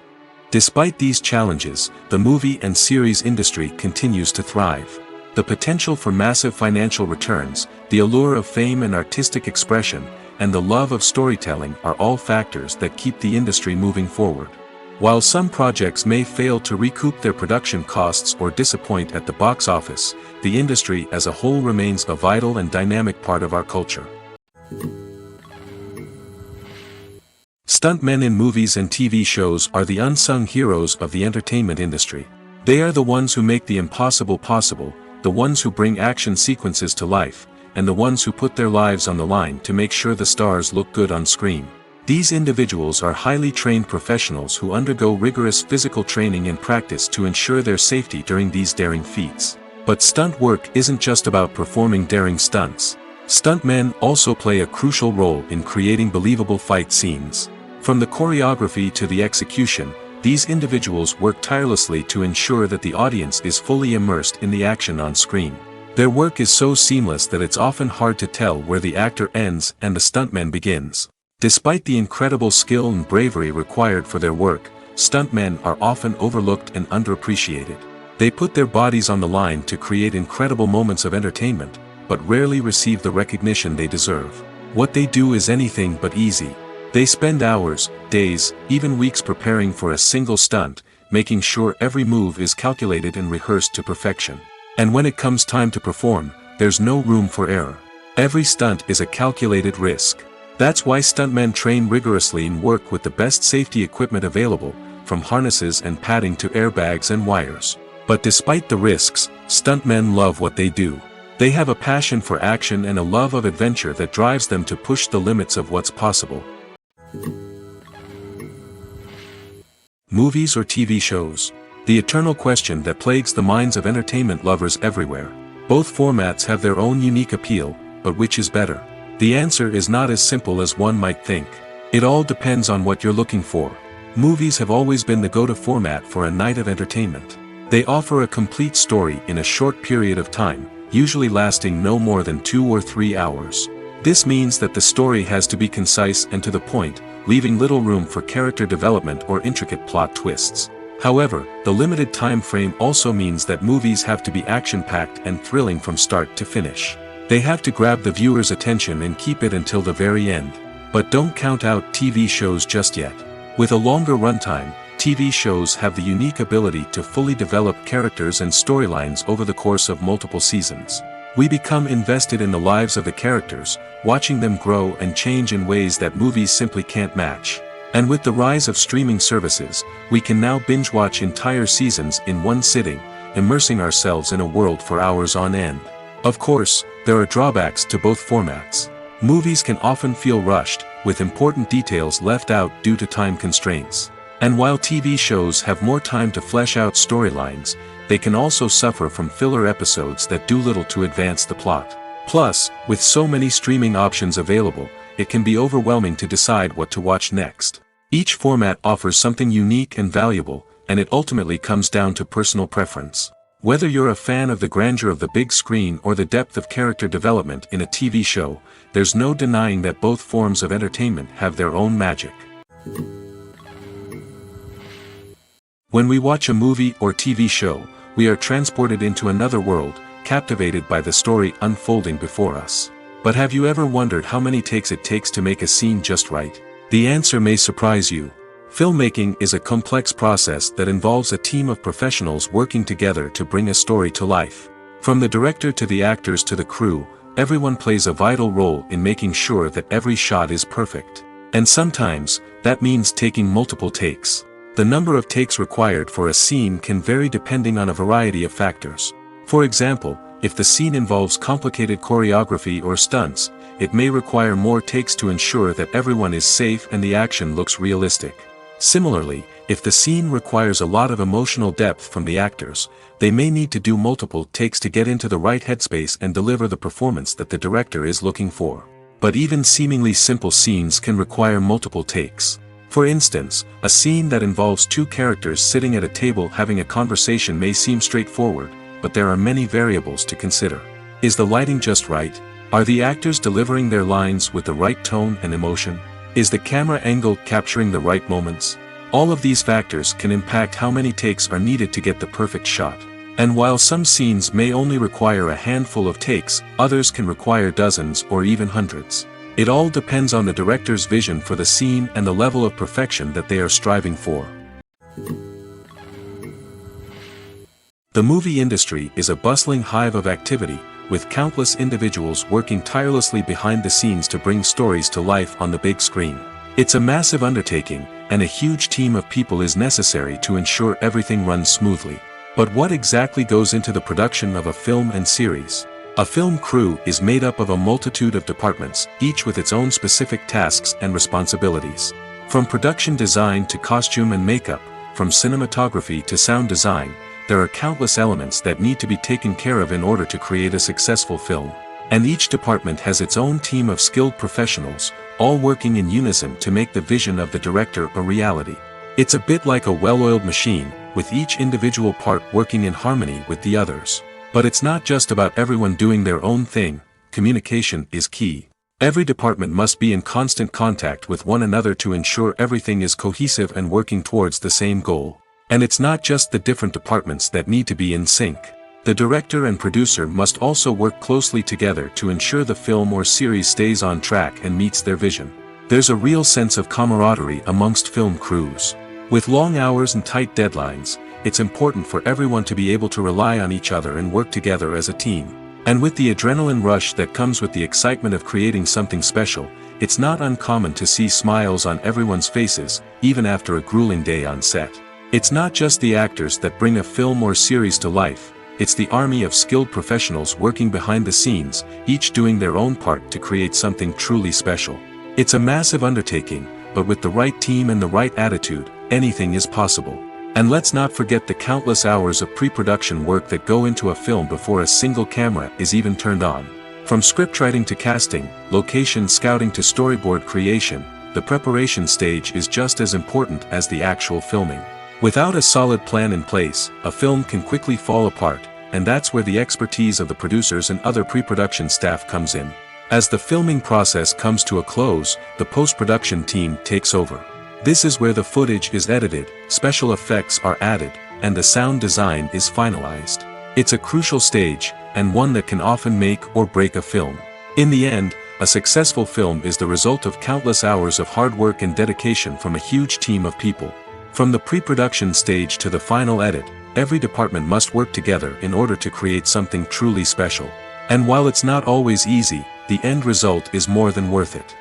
Despite these challenges, the movie and series industry continues to thrive. The potential for massive financial returns, the allure of fame and artistic expression, and the love of storytelling are all factors that keep the industry moving forward. While some projects may fail to recoup their production costs or disappoint at the box office, the industry as a whole remains a vital and dynamic part of our culture. Stuntmen in movies and TV shows are the unsung heroes of the entertainment industry. They are the ones who make the impossible possible, the ones who bring action sequences to life, and the ones who put their lives on the line to make sure the stars look good on screen. These individuals are highly trained professionals who undergo rigorous physical training and practice to ensure their safety during these daring feats. But stunt work isn't just about performing daring stunts. Stuntmen also play a crucial role in creating believable fight scenes. From the choreography to the execution, these individuals work tirelessly to ensure that the audience is fully immersed in the action on screen. Their work is so seamless that it's often hard to tell where the actor ends and the stuntman begins. Despite the incredible skill and bravery required for their work, stuntmen are often overlooked and underappreciated. They put their bodies on the line to create incredible moments of entertainment, but rarely receive the recognition they deserve. What they do is anything but easy. They spend hours, days, even weeks preparing for a single stunt, making sure every move is calculated and rehearsed to perfection. And when it comes time to perform, there's no room for error. Every stunt is a calculated risk. That's why stuntmen train rigorously and work with the best safety equipment available, from harnesses and padding to airbags and wires. But despite the risks, stuntmen love what they do. They have a passion for action and a love of adventure that drives them to push the limits of what's possible. Movies or TV shows? The eternal question that plagues the minds of entertainment lovers everywhere. Both formats have their own unique appeal, but which is better? The answer is not as simple as one might think. It all depends on what you're looking for. Movies have always been the go-to format for a night of entertainment. They offer a complete story in a short period of time, usually lasting no more than 2 or 3 hours. This means that the story has to be concise and to the point, leaving little room for character development or intricate plot twists. However, the limited time frame also means that movies have to be action-packed and thrilling from start to finish. They have to grab the viewer's attention and keep it until the very end. But don't count out TV shows just yet. With a longer runtime, TV shows have the unique ability to fully develop characters and storylines over the course of multiple seasons. We become invested in the lives of the characters, watching them grow and change in ways that movies simply can't match. And with the rise of streaming services, we can now binge-watch entire seasons in one sitting, immersing ourselves in a world for hours on end. Of course, there are drawbacks to both formats. Movies can often feel rushed, with important details left out due to time constraints. And while TV shows have more time to flesh out storylines, they can also suffer from filler episodes that do little to advance the plot. Plus, with so many streaming options available, it can be overwhelming to decide what to watch next. Each format offers something unique and valuable, and it ultimately comes down to personal preference. Whether you're a fan of the grandeur of the big screen or the depth of character development in a TV show, there's no denying that both forms of entertainment have their own magic. When we watch a movie or TV show, we are transported into another world, captivated by the story unfolding before us. But have you ever wondered how many takes it takes to make a scene just right? The answer may surprise you. Filmmaking is a complex process that involves a team of professionals working together to bring a story to life. From the director to the actors to the crew, everyone plays a vital role in making sure that every shot is perfect. And sometimes, that means taking multiple takes. The number of takes required for a scene can vary depending on a variety of factors. For example, if the scene involves complicated choreography or stunts, it may require more takes to ensure that everyone is safe and the action looks realistic. Similarly, if the scene requires a lot of emotional depth from the actors, they may need to do multiple takes to get into the right headspace and deliver the performance that the director is looking for. But even seemingly simple scenes can require multiple takes. For instance, a scene that involves two characters sitting at a table having a conversation may seem straightforward, but there are many variables to consider. Is the lighting just right? Are the actors delivering their lines with the right tone and emotion? Is the camera angle capturing the right moments? All of these factors can impact how many takes are needed to get the perfect shot. And while some scenes may only require a handful of takes, others can require dozens or even hundreds. It all depends on the director's vision for the scene and the level of perfection that they are striving for. The movie industry is a bustling hive of activity, with countless individuals working tirelessly behind the scenes to bring stories to life on the big screen. It's a massive undertaking, and a huge team of people is necessary to ensure everything runs smoothly. But what exactly goes into the production of a film and series? A film crew is made up of a multitude of departments, each with its own specific tasks and responsibilities. From production design to costume and makeup, from cinematography to sound design, there are countless elements that need to be taken care of in order to create a successful film. And each department has its own team of skilled professionals, all working in unison to make the vision of the director a reality. It's a bit like a well-oiled machine, with each individual part working in harmony with the others. But it's not just about everyone doing their own thing. Communication is key. Every department must be in constant contact with one another to ensure everything is cohesive and working towards the same goal. And it's not just the different departments that need to be in sync. The director and producer must also work closely together to ensure the film or series stays on track and meets their vision. There's a real sense of camaraderie amongst film crews. With long hours and tight deadlines, it's important for everyone to be able to rely on each other and work together as a team. And with the adrenaline rush that comes with the excitement of creating something special, it's not uncommon to see smiles on everyone's faces, even after a grueling day on set. It's not just the actors that bring a film or series to life, it's the army of skilled professionals working behind the scenes, each doing their own part to create something truly special. It's a massive undertaking, but with the right team and the right attitude, anything is possible. And let's not forget the countless hours of pre-production work that go into a film before a single camera is even turned on. From scriptwriting to casting, location scouting to storyboard creation, the preparation stage is just as important as the actual filming. Without a solid plan in place, a film can quickly fall apart, and that's where the expertise of the producers and other pre-production staff comes in. As the filming process comes to a close, the post-production team takes over. This is where the footage is edited, special effects are added, and the sound design is finalized. It's a crucial stage, and one that can often make or break a film. In the end, a successful film is the result of countless hours of hard work and dedication from a huge team of people. From the pre-production stage to the final edit, every department must work together in order to create something truly special. And while it's not always easy, the end result is more than worth it.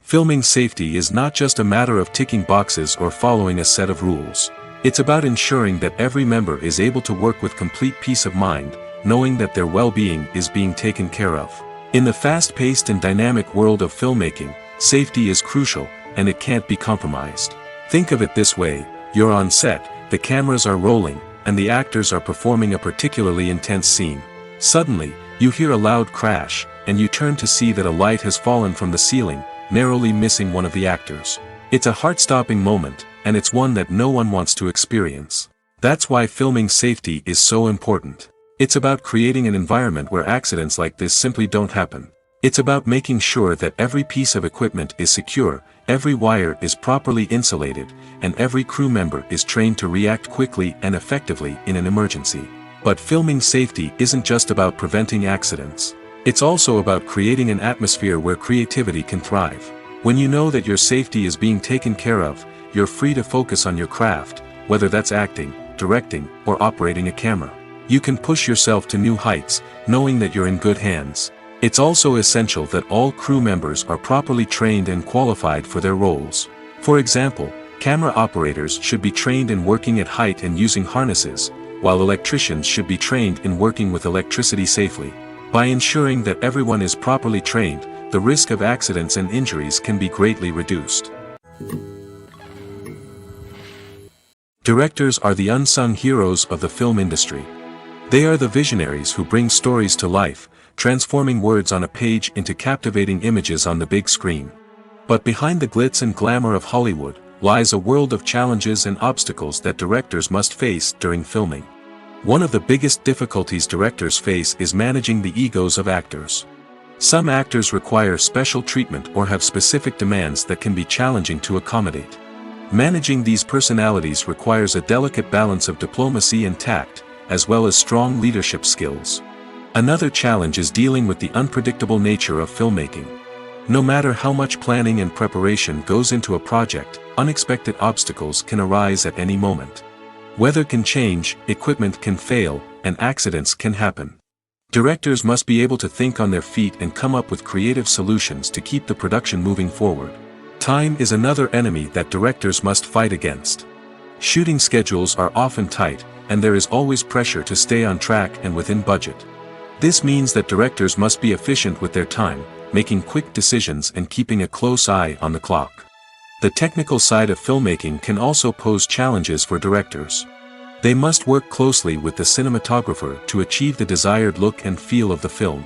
Filming safety is not just a matter of ticking boxes or following a set of rules. It's about ensuring that every member is able to work with complete peace of mind, knowing that their well-being is being taken care of. In the fast-paced and dynamic world of filmmaking, safety is crucial, and it can't be compromised. Think of it this way: you're on set, the cameras are rolling, and the actors are performing a particularly intense scene. Suddenly, you hear a loud crash, and you turn to see that a light has fallen from the ceiling, narrowly missing one of the actors. It's a heart-stopping moment, and it's one that no one wants to experience. That's why filming safety is so important. It's about creating an environment where accidents like this simply don't happen. It's about making sure that every piece of equipment is secure, every wire is properly insulated, and every crew member is trained to react quickly and effectively in an emergency. But filming safety isn't just about preventing accidents. It's also about creating an atmosphere where creativity can thrive. When you know that your safety is being taken care of, you're free to focus on your craft, whether that's acting, directing, or operating a camera. You can push yourself to new heights, knowing that you're in good hands. It's also essential that all crew members are properly trained and qualified for their roles. For example, camera operators should be trained in working at height and using harnesses, while electricians should be trained in working with electricity safely. By ensuring that everyone is properly trained, the risk of accidents and injuries can be greatly reduced. Directors are the unsung heroes of the film industry. They are the visionaries who bring stories to life, transforming words on a page into captivating images on the big screen. But behind the glitz and glamour of Hollywood, lies a world of challenges and obstacles that directors must face during filming. One of the biggest difficulties directors face is managing the egos of actors. Some actors require special treatment or have specific demands that can be challenging to accommodate. Managing these personalities requires a delicate balance of diplomacy and tact, as well as strong leadership skills. Another challenge is dealing with the unpredictable nature of filmmaking. No matter how much planning and preparation goes into a project, unexpected obstacles can arise at any moment. Weather can change, equipment can fail, and accidents can happen. Directors must be able to think on their feet and come up with creative solutions to keep the production moving forward. Time is another enemy that directors must fight against. Shooting schedules are often tight, and there is always pressure to stay on track and within budget. This means that directors must be efficient with their time, making quick decisions and keeping a close eye on the clock. The technical side of filmmaking can also pose challenges for directors. They must work closely with the cinematographer to achieve the desired look and feel of the film.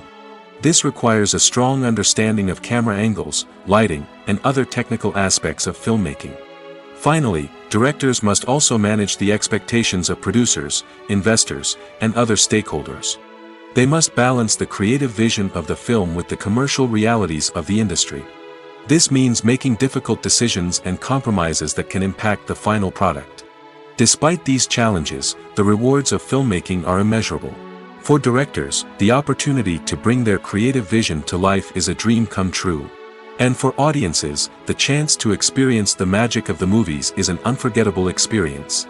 This requires a strong understanding of camera angles, lighting, and other technical aspects of filmmaking. Finally, directors must also manage the expectations of producers, investors, and other stakeholders. They must balance the creative vision of the film with the commercial realities of the industry. This means making difficult decisions and compromises that can impact the final product. Despite these challenges, the rewards of filmmaking are immeasurable. For directors, the opportunity to bring their creative vision to life is a dream come true. And for audiences, the chance to experience the magic of the movies is an unforgettable experience.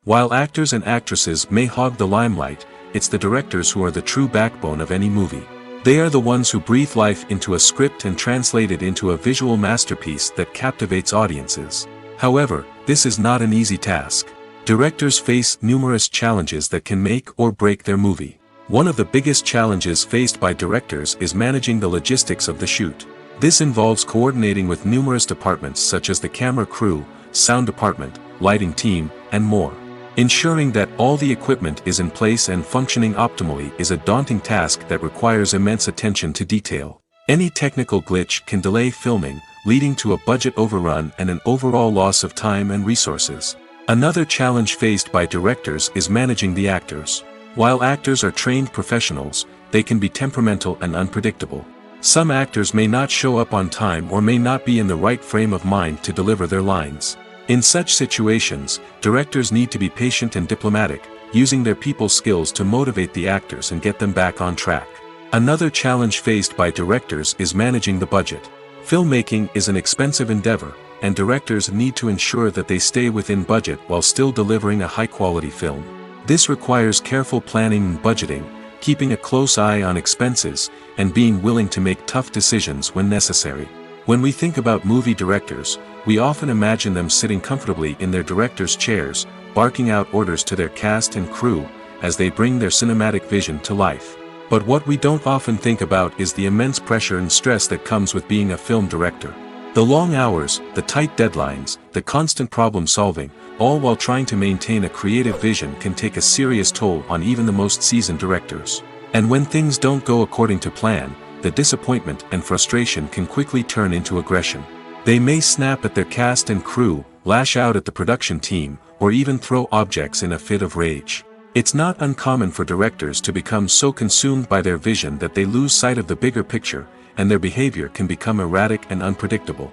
While actors and actresses may hog the limelight, it's the directors who are the true backbone of any movie. They are the ones who breathe life into a script and translate it into a visual masterpiece that captivates audiences. However, this is not an easy task. Directors face numerous challenges that can make or break their movie. One of the biggest challenges faced by directors is managing the logistics of the shoot. This involves coordinating with numerous departments such as the camera crew, sound department, lighting team, and more. Ensuring that all the equipment is in place and functioning optimally is a daunting task that requires immense attention to detail. Any technical glitch can delay filming, leading to a budget overrun and an overall loss of time and resources. Another challenge faced by directors is managing the actors. While actors are trained professionals, they can be temperamental and unpredictable. Some actors may not show up on time or may not be in the right frame of mind to deliver their lines. In such situations, directors need to be patient and diplomatic, using their people skills to motivate the actors and get them back on track. Another challenge faced by directors is managing the budget. Filmmaking is an expensive endeavor, and directors need to ensure that they stay within budget while still delivering a high-quality film. This requires careful planning and budgeting, keeping a close eye on expenses, and being willing to make tough decisions when necessary. When we think about movie directors, we often imagine them sitting comfortably in their director's chairs, barking out orders to their cast and crew, as they bring their cinematic vision to life. But what we don't often think about is the immense pressure and stress that comes with being a film director. The long hours, the tight deadlines, the constant problem solving, all while trying to maintain a creative vision can take a serious toll on even the most seasoned directors. And when things don't go according to plan, the disappointment and frustration can quickly turn into aggression. They may snap at their cast and crew, lash out at the production team, or even throw objects in a fit of rage. It's not uncommon for directors to become so consumed by their vision that they lose sight of the bigger picture, and their behavior can become erratic and unpredictable.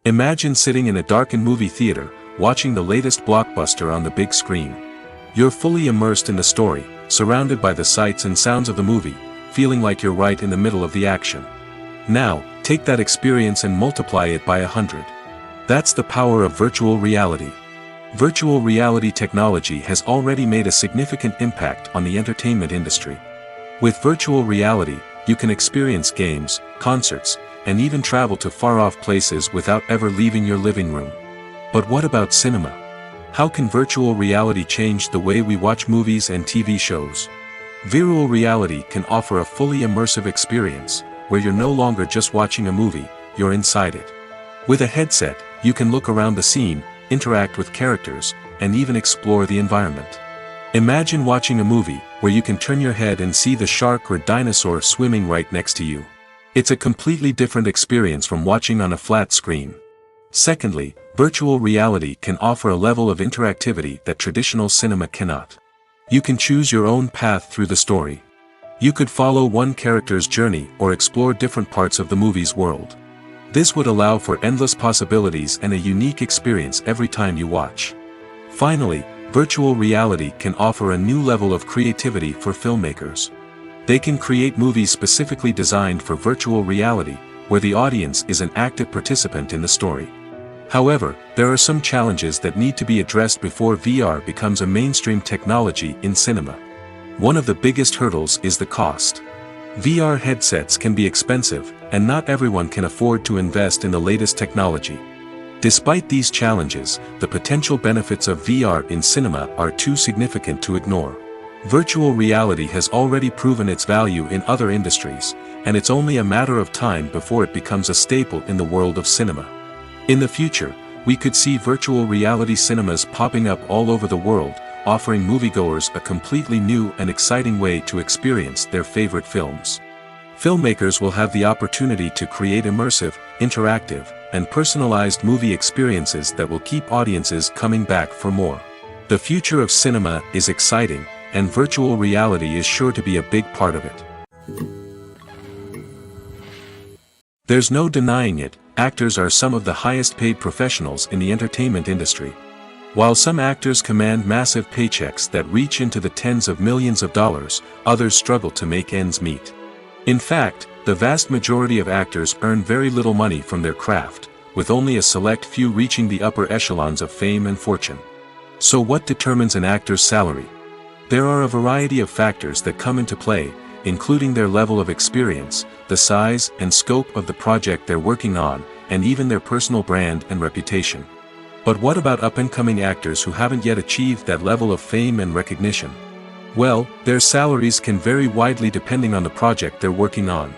Imagine sitting in a darkened movie theater, watching the latest blockbuster on the big screen. You're fully immersed in the story, surrounded by the sights and sounds of the movie, feeling like you're right in the middle of the action. Now, take that experience and multiply it by 100. That's the power of virtual reality. Virtual reality technology has already made a significant impact on the entertainment industry. With virtual reality, you can experience games, concerts, and even travel to far-off places without ever leaving your living room. But what about cinema? How can virtual reality change the way we watch movies and TV shows? Virtual reality can offer a fully immersive experience, where you're no longer just watching a movie, you're inside it. With a headset, you can look around the scene, interact with characters, and even explore the environment. Imagine watching a movie where you can turn your head and see the shark or dinosaur swimming right next to you. It's a completely different experience from watching on a flat screen. Secondly, virtual reality can offer a level of interactivity that traditional cinema cannot. You can choose your own path through the story. You could follow one character's journey or explore different parts of the movie's world. This would allow for endless possibilities and a unique experience every time you watch. Finally, virtual reality can offer a new level of creativity for filmmakers. They can create movies specifically designed for virtual reality, where the audience is an active participant in the story. However, there are some challenges that need to be addressed before VR becomes a mainstream technology in cinema. One of the biggest hurdles is the cost. VR headsets can be expensive, and not everyone can afford to invest in the latest technology. Despite these challenges, the potential benefits of VR in cinema are too significant to ignore. Virtual reality has already proven its value in other industries, and it's only a matter of time before it becomes a staple in the world of cinema. In the future, we could see virtual reality cinemas popping up all over the world, offering moviegoers a completely new and exciting way to experience their favorite films. Filmmakers will have the opportunity to create immersive, interactive, and personalized movie experiences that will keep audiences coming back for more. The future of cinema is exciting, and virtual reality is sure to be a big part of it. There's no denying it, actors are some of the highest paid professionals in the entertainment industry. While some actors command massive paychecks that reach into the tens of millions of dollars, others struggle to make ends meet. In fact, the vast majority of actors earn very little money from their craft, with only a select few reaching the upper echelons of fame and fortune. So what determines an actor's salary? There are a variety of factors that come into play, including their level of experience, the size and scope of the project they're working on, and even their personal brand and reputation. But what about up-and-coming actors who haven't yet achieved that level of fame and recognition? Well, their salaries can vary widely depending on the project they're working on.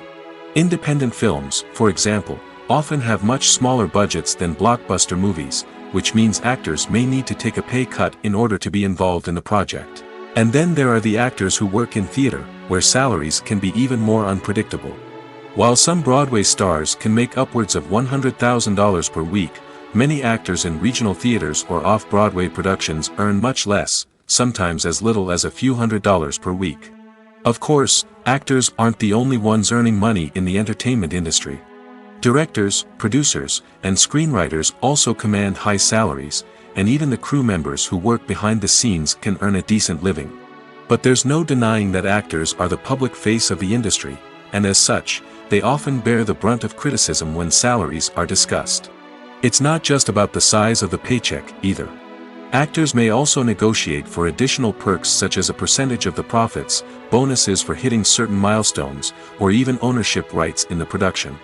Independent films, for example, often have much smaller budgets than blockbuster movies, which means actors may need to take a pay cut in order to be involved in the project. And then there are the actors who work in theater, where salaries can be even more unpredictable. While some Broadway stars can make upwards of $100,000 per week, many actors in regional theaters or off-Broadway productions earn much less, sometimes as little as a few $100s per week. Of course, actors aren't the only ones earning money in the entertainment industry. Directors, producers, and screenwriters also command high salaries, and even the crew members who work behind the scenes can earn a decent living. But there's no denying that actors are the public face of the industry, and as such, they often bear the brunt of criticism when salaries are discussed. It's not just about the size of the paycheck, either. Actors may also negotiate for additional perks such as a percentage of the profits, bonuses for hitting certain milestones, or even ownership rights in the production.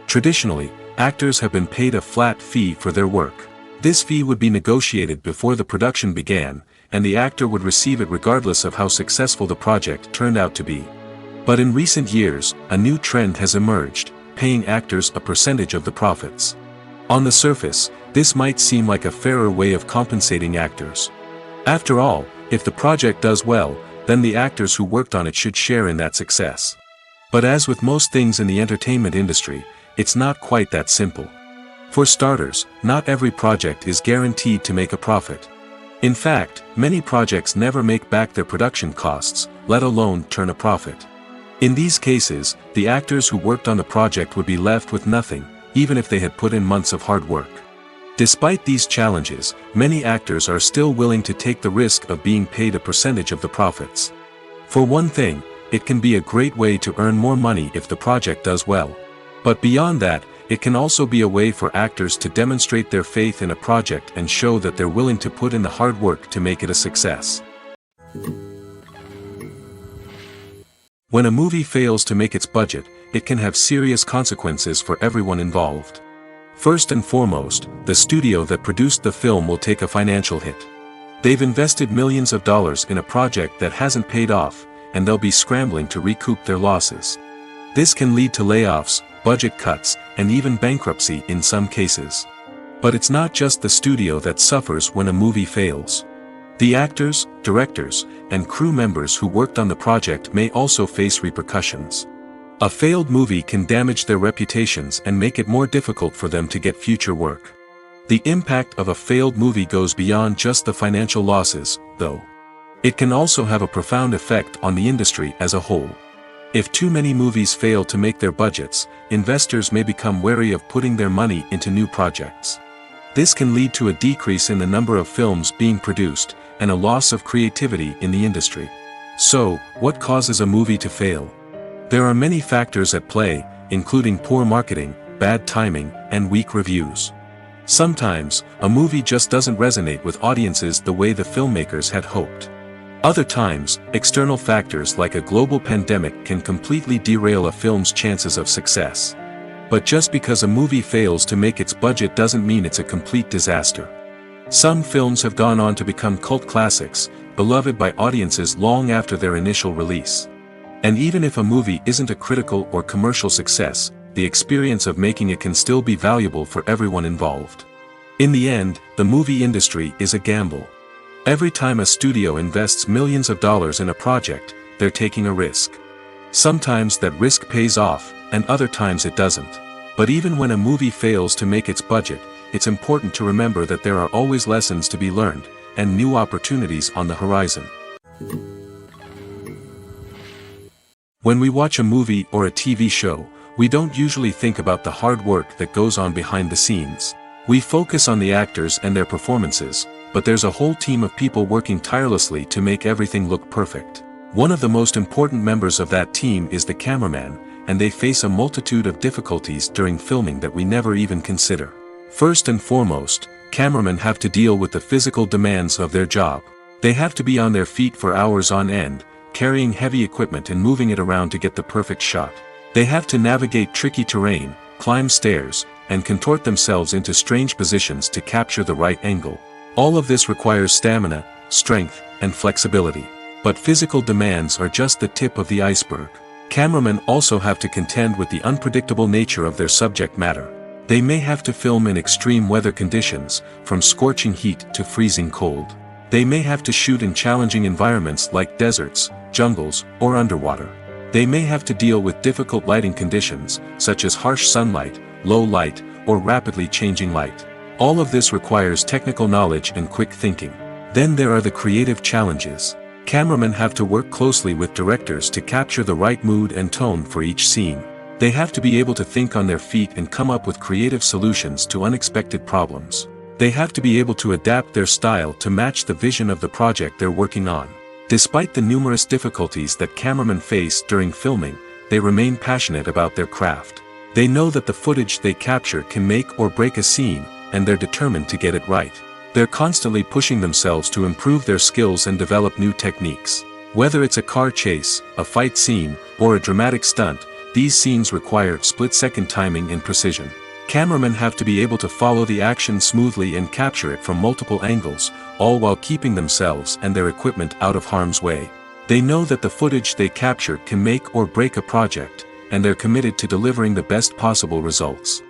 Traditionally, actors have been paid a flat fee for their work. This fee would be negotiated before the production began, and the actor would receive it regardless of how successful the project turned out to be. But in recent years, a new trend has emerged, paying actors a percentage of the profits. On the surface, this might seem like a fairer way of compensating actors. After all, if the project does well, then the actors who worked on it should share in that success. But as with most things in the entertainment industry, it's not quite that simple. For starters, not every project is guaranteed to make a profit. In fact, many projects never make back their production costs, let alone turn a profit. In these cases, the actors who worked on the project would be left with nothing, even if they had put in months of hard work. Despite these challenges, many actors are still willing to take the risk of being paid a percentage of the profits. For one thing, it can be a great way to earn more money if the project does well. But beyond that, it can also be a way for actors to demonstrate their faith in a project and show that they're willing to put in the hard work to make it a success. When a movie fails to make its budget, it can have serious consequences for everyone involved. First and foremost, the studio that produced the film will take a financial hit. They've invested millions of dollars in a project that hasn't paid off, and they'll be scrambling to recoup their losses. This can lead to layoffs, budget cuts, and even bankruptcy in some cases. But it's not just the studio that suffers when a movie fails. The actors, directors, and crew members who worked on the project may also face repercussions. A failed movie can damage their reputations and make it more difficult for them to get future work. The impact of a failed movie goes beyond just the financial losses, though. It can also have a profound effect on the industry as a whole. If too many movies fail to make their budgets, investors may become wary of putting their money into new projects. This can lead to a decrease in the number of films being produced, and a loss of creativity in the industry. So, what causes a movie to fail? There are many factors at play, including poor marketing, bad timing, and weak reviews. Sometimes, a movie just doesn't resonate with audiences the way the filmmakers had hoped. Other times, external factors like a global pandemic can completely derail a film's chances of success. But just because a movie fails to make its budget doesn't mean it's a complete disaster. Some films have gone on to become cult classics, beloved by audiences long after their initial release. And even if a movie isn't a critical or commercial success, the experience of making it can still be valuable for everyone involved. In the end, the movie industry is a gamble. Every time a studio invests millions of dollars in a project, they're taking a risk. Sometimes that risk pays off, and other times it doesn't. But even when a movie fails to make its budget, it's important to remember that there are always lessons to be learned, and new opportunities on the horizon. When we watch a movie or a TV show, we don't usually think about the hard work that goes on behind the scenes. We focus on the actors and their performances, but there's a whole team of people working tirelessly to make everything look perfect. One of the most important members of that team is the cameraman, and they face a multitude of difficulties during filming that we never even consider. First and foremost, cameramen have to deal with the physical demands of their job. They have to be on their feet for hours on end, carrying heavy equipment and moving it around to get the perfect shot. They have to navigate tricky terrain, climb stairs, and contort themselves into strange positions to capture the right angle. All of this requires stamina, strength, and flexibility. But physical demands are just the tip of the iceberg. Cameramen also have to contend with the unpredictable nature of their subject matter. They may have to film in extreme weather conditions, from scorching heat to freezing cold. They may have to shoot in challenging environments like deserts, jungles, or underwater. They may have to deal with difficult lighting conditions, such as harsh sunlight, low light, or rapidly changing light. All of this requires technical knowledge and quick thinking. Then there are the creative challenges. Cameramen have to work closely with directors to capture the right mood and tone for each scene. They have to be able to think on their feet and come up with creative solutions to unexpected problems. They have to be able to adapt their style to match the vision of the project they're working on. Despite the numerous difficulties that cameramen face during filming, they remain passionate about their craft. They know that the footage they capture can make or break a scene, and they're determined to get it right. They're constantly pushing themselves to improve their skills and develop new techniques. Whether it's a car chase, a fight scene, or a dramatic stunt, these scenes require split-second timing and precision. Cameramen have to be able to follow the action smoothly and capture it from multiple angles, all while keeping themselves and their equipment out of harm's way. They know that the footage they capture can make or break a project, and they're committed to delivering the best possible results.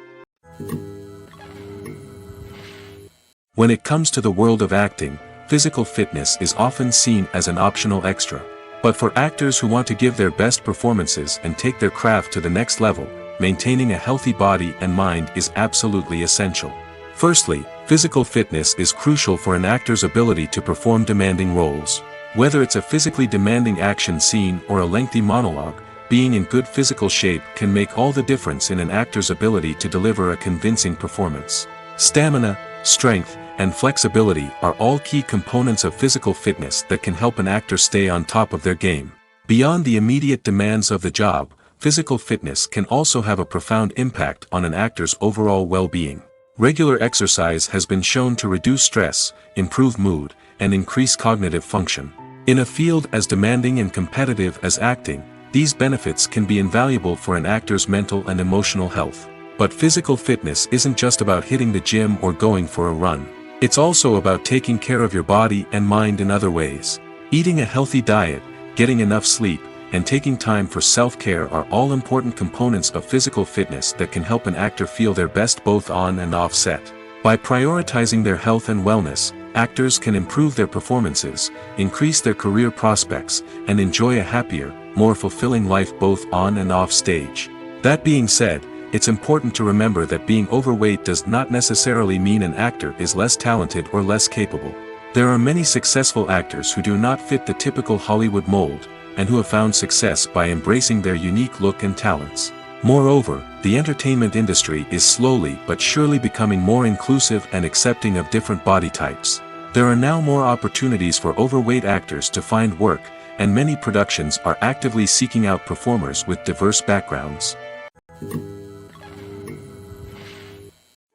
When it comes to the world of acting, physical fitness is often seen as an optional extra. But for actors who want to give their best performances and take their craft to the next level, maintaining a healthy body and mind is absolutely essential. Firstly, physical fitness is crucial for an actor's ability to perform demanding roles. Whether it's a physically demanding action scene or a lengthy monologue, being in good physical shape can make all the difference in an actor's ability to deliver a convincing performance. Stamina, strength, and flexibility are all key components of physical fitness that can help an actor stay on top of their game. Beyond the immediate demands of the job, physical fitness can also have a profound impact on an actor's overall well-being. Regular exercise has been shown to reduce stress, improve mood, and increase cognitive function. In a field as demanding and competitive as acting, these benefits can be invaluable for an actor's mental and emotional health. But physical fitness isn't just about hitting the gym or going for a run. It's also about taking care of your body and mind in other ways. Eating a healthy diet, getting enough sleep, and taking time for self-care are all important components of physical fitness that can help an actor feel their best both on and off set. By prioritizing their health and wellness, actors can improve their performances, increase their career prospects, and enjoy a happier, more fulfilling life both on and off stage. That being said, it's important to remember that being overweight does not necessarily mean an actor is less talented or less capable. There are many successful actors who do not fit the typical Hollywood mold, and who have found success by embracing their unique look and talents. Moreover, the entertainment industry is slowly but surely becoming more inclusive and accepting of different body types. There are now more opportunities for overweight actors to find work, and many productions are actively seeking out performers with diverse backgrounds.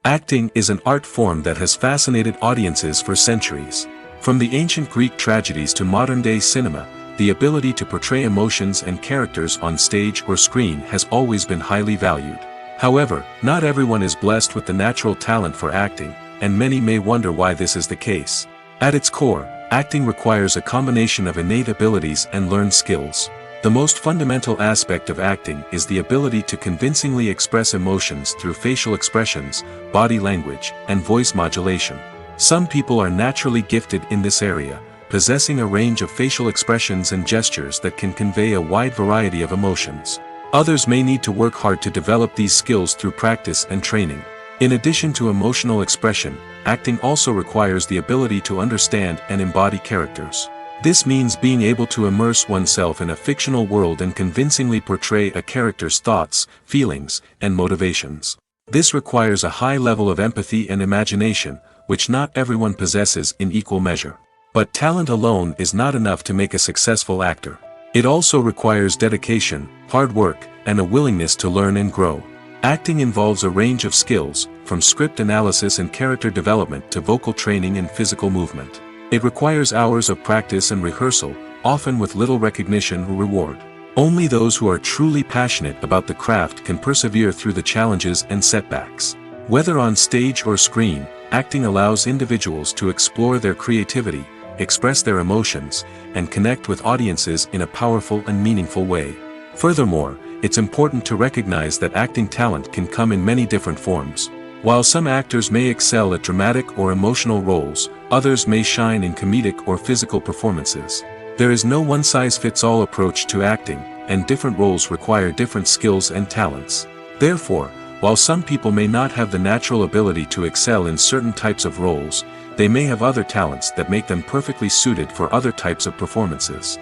Acting is an art form that has fascinated audiences for centuries. From the ancient Greek tragedies to modern-day cinema, the ability to portray emotions and characters on stage or screen has always been highly valued. However, not everyone is blessed with the natural talent for acting, and many may wonder why this is the case. At its core, acting requires a combination of innate abilities and learned skills. The most fundamental aspect of acting is the ability to convincingly express emotions through facial expressions, body language, and voice modulation. Some people are naturally gifted in this area, possessing a range of facial expressions and gestures that can convey a wide variety of emotions. Others may need to work hard to develop these skills through practice and training. In addition to emotional expression, acting also requires the ability to understand and embody characters. This means being able to immerse oneself in a fictional world and convincingly portray a character's thoughts, feelings, and motivations. This requires a high level of empathy and imagination, which not everyone possesses in equal measure. But talent alone is not enough to make a successful actor. It also requires dedication, hard work, and a willingness to learn and grow. Acting involves a range of skills, from script analysis and character development to vocal training and physical movement. It requires hours of practice and rehearsal, often with little recognition or reward. Only those who are truly passionate about the craft can persevere through the challenges and setbacks. Whether on stage or screen, acting allows individuals to explore their creativity, express their emotions, and connect with audiences in a powerful and meaningful way. Furthermore, it's important to recognize that acting talent can come in many different forms. While some actors may excel at dramatic or emotional roles, others may shine in comedic or physical performances. There is no one-size-fits-all approach to acting, and different roles require different skills and talents. Therefore, while some people may not have the natural ability to excel in certain types of roles, they may have other talents that make them perfectly suited for other types of performances.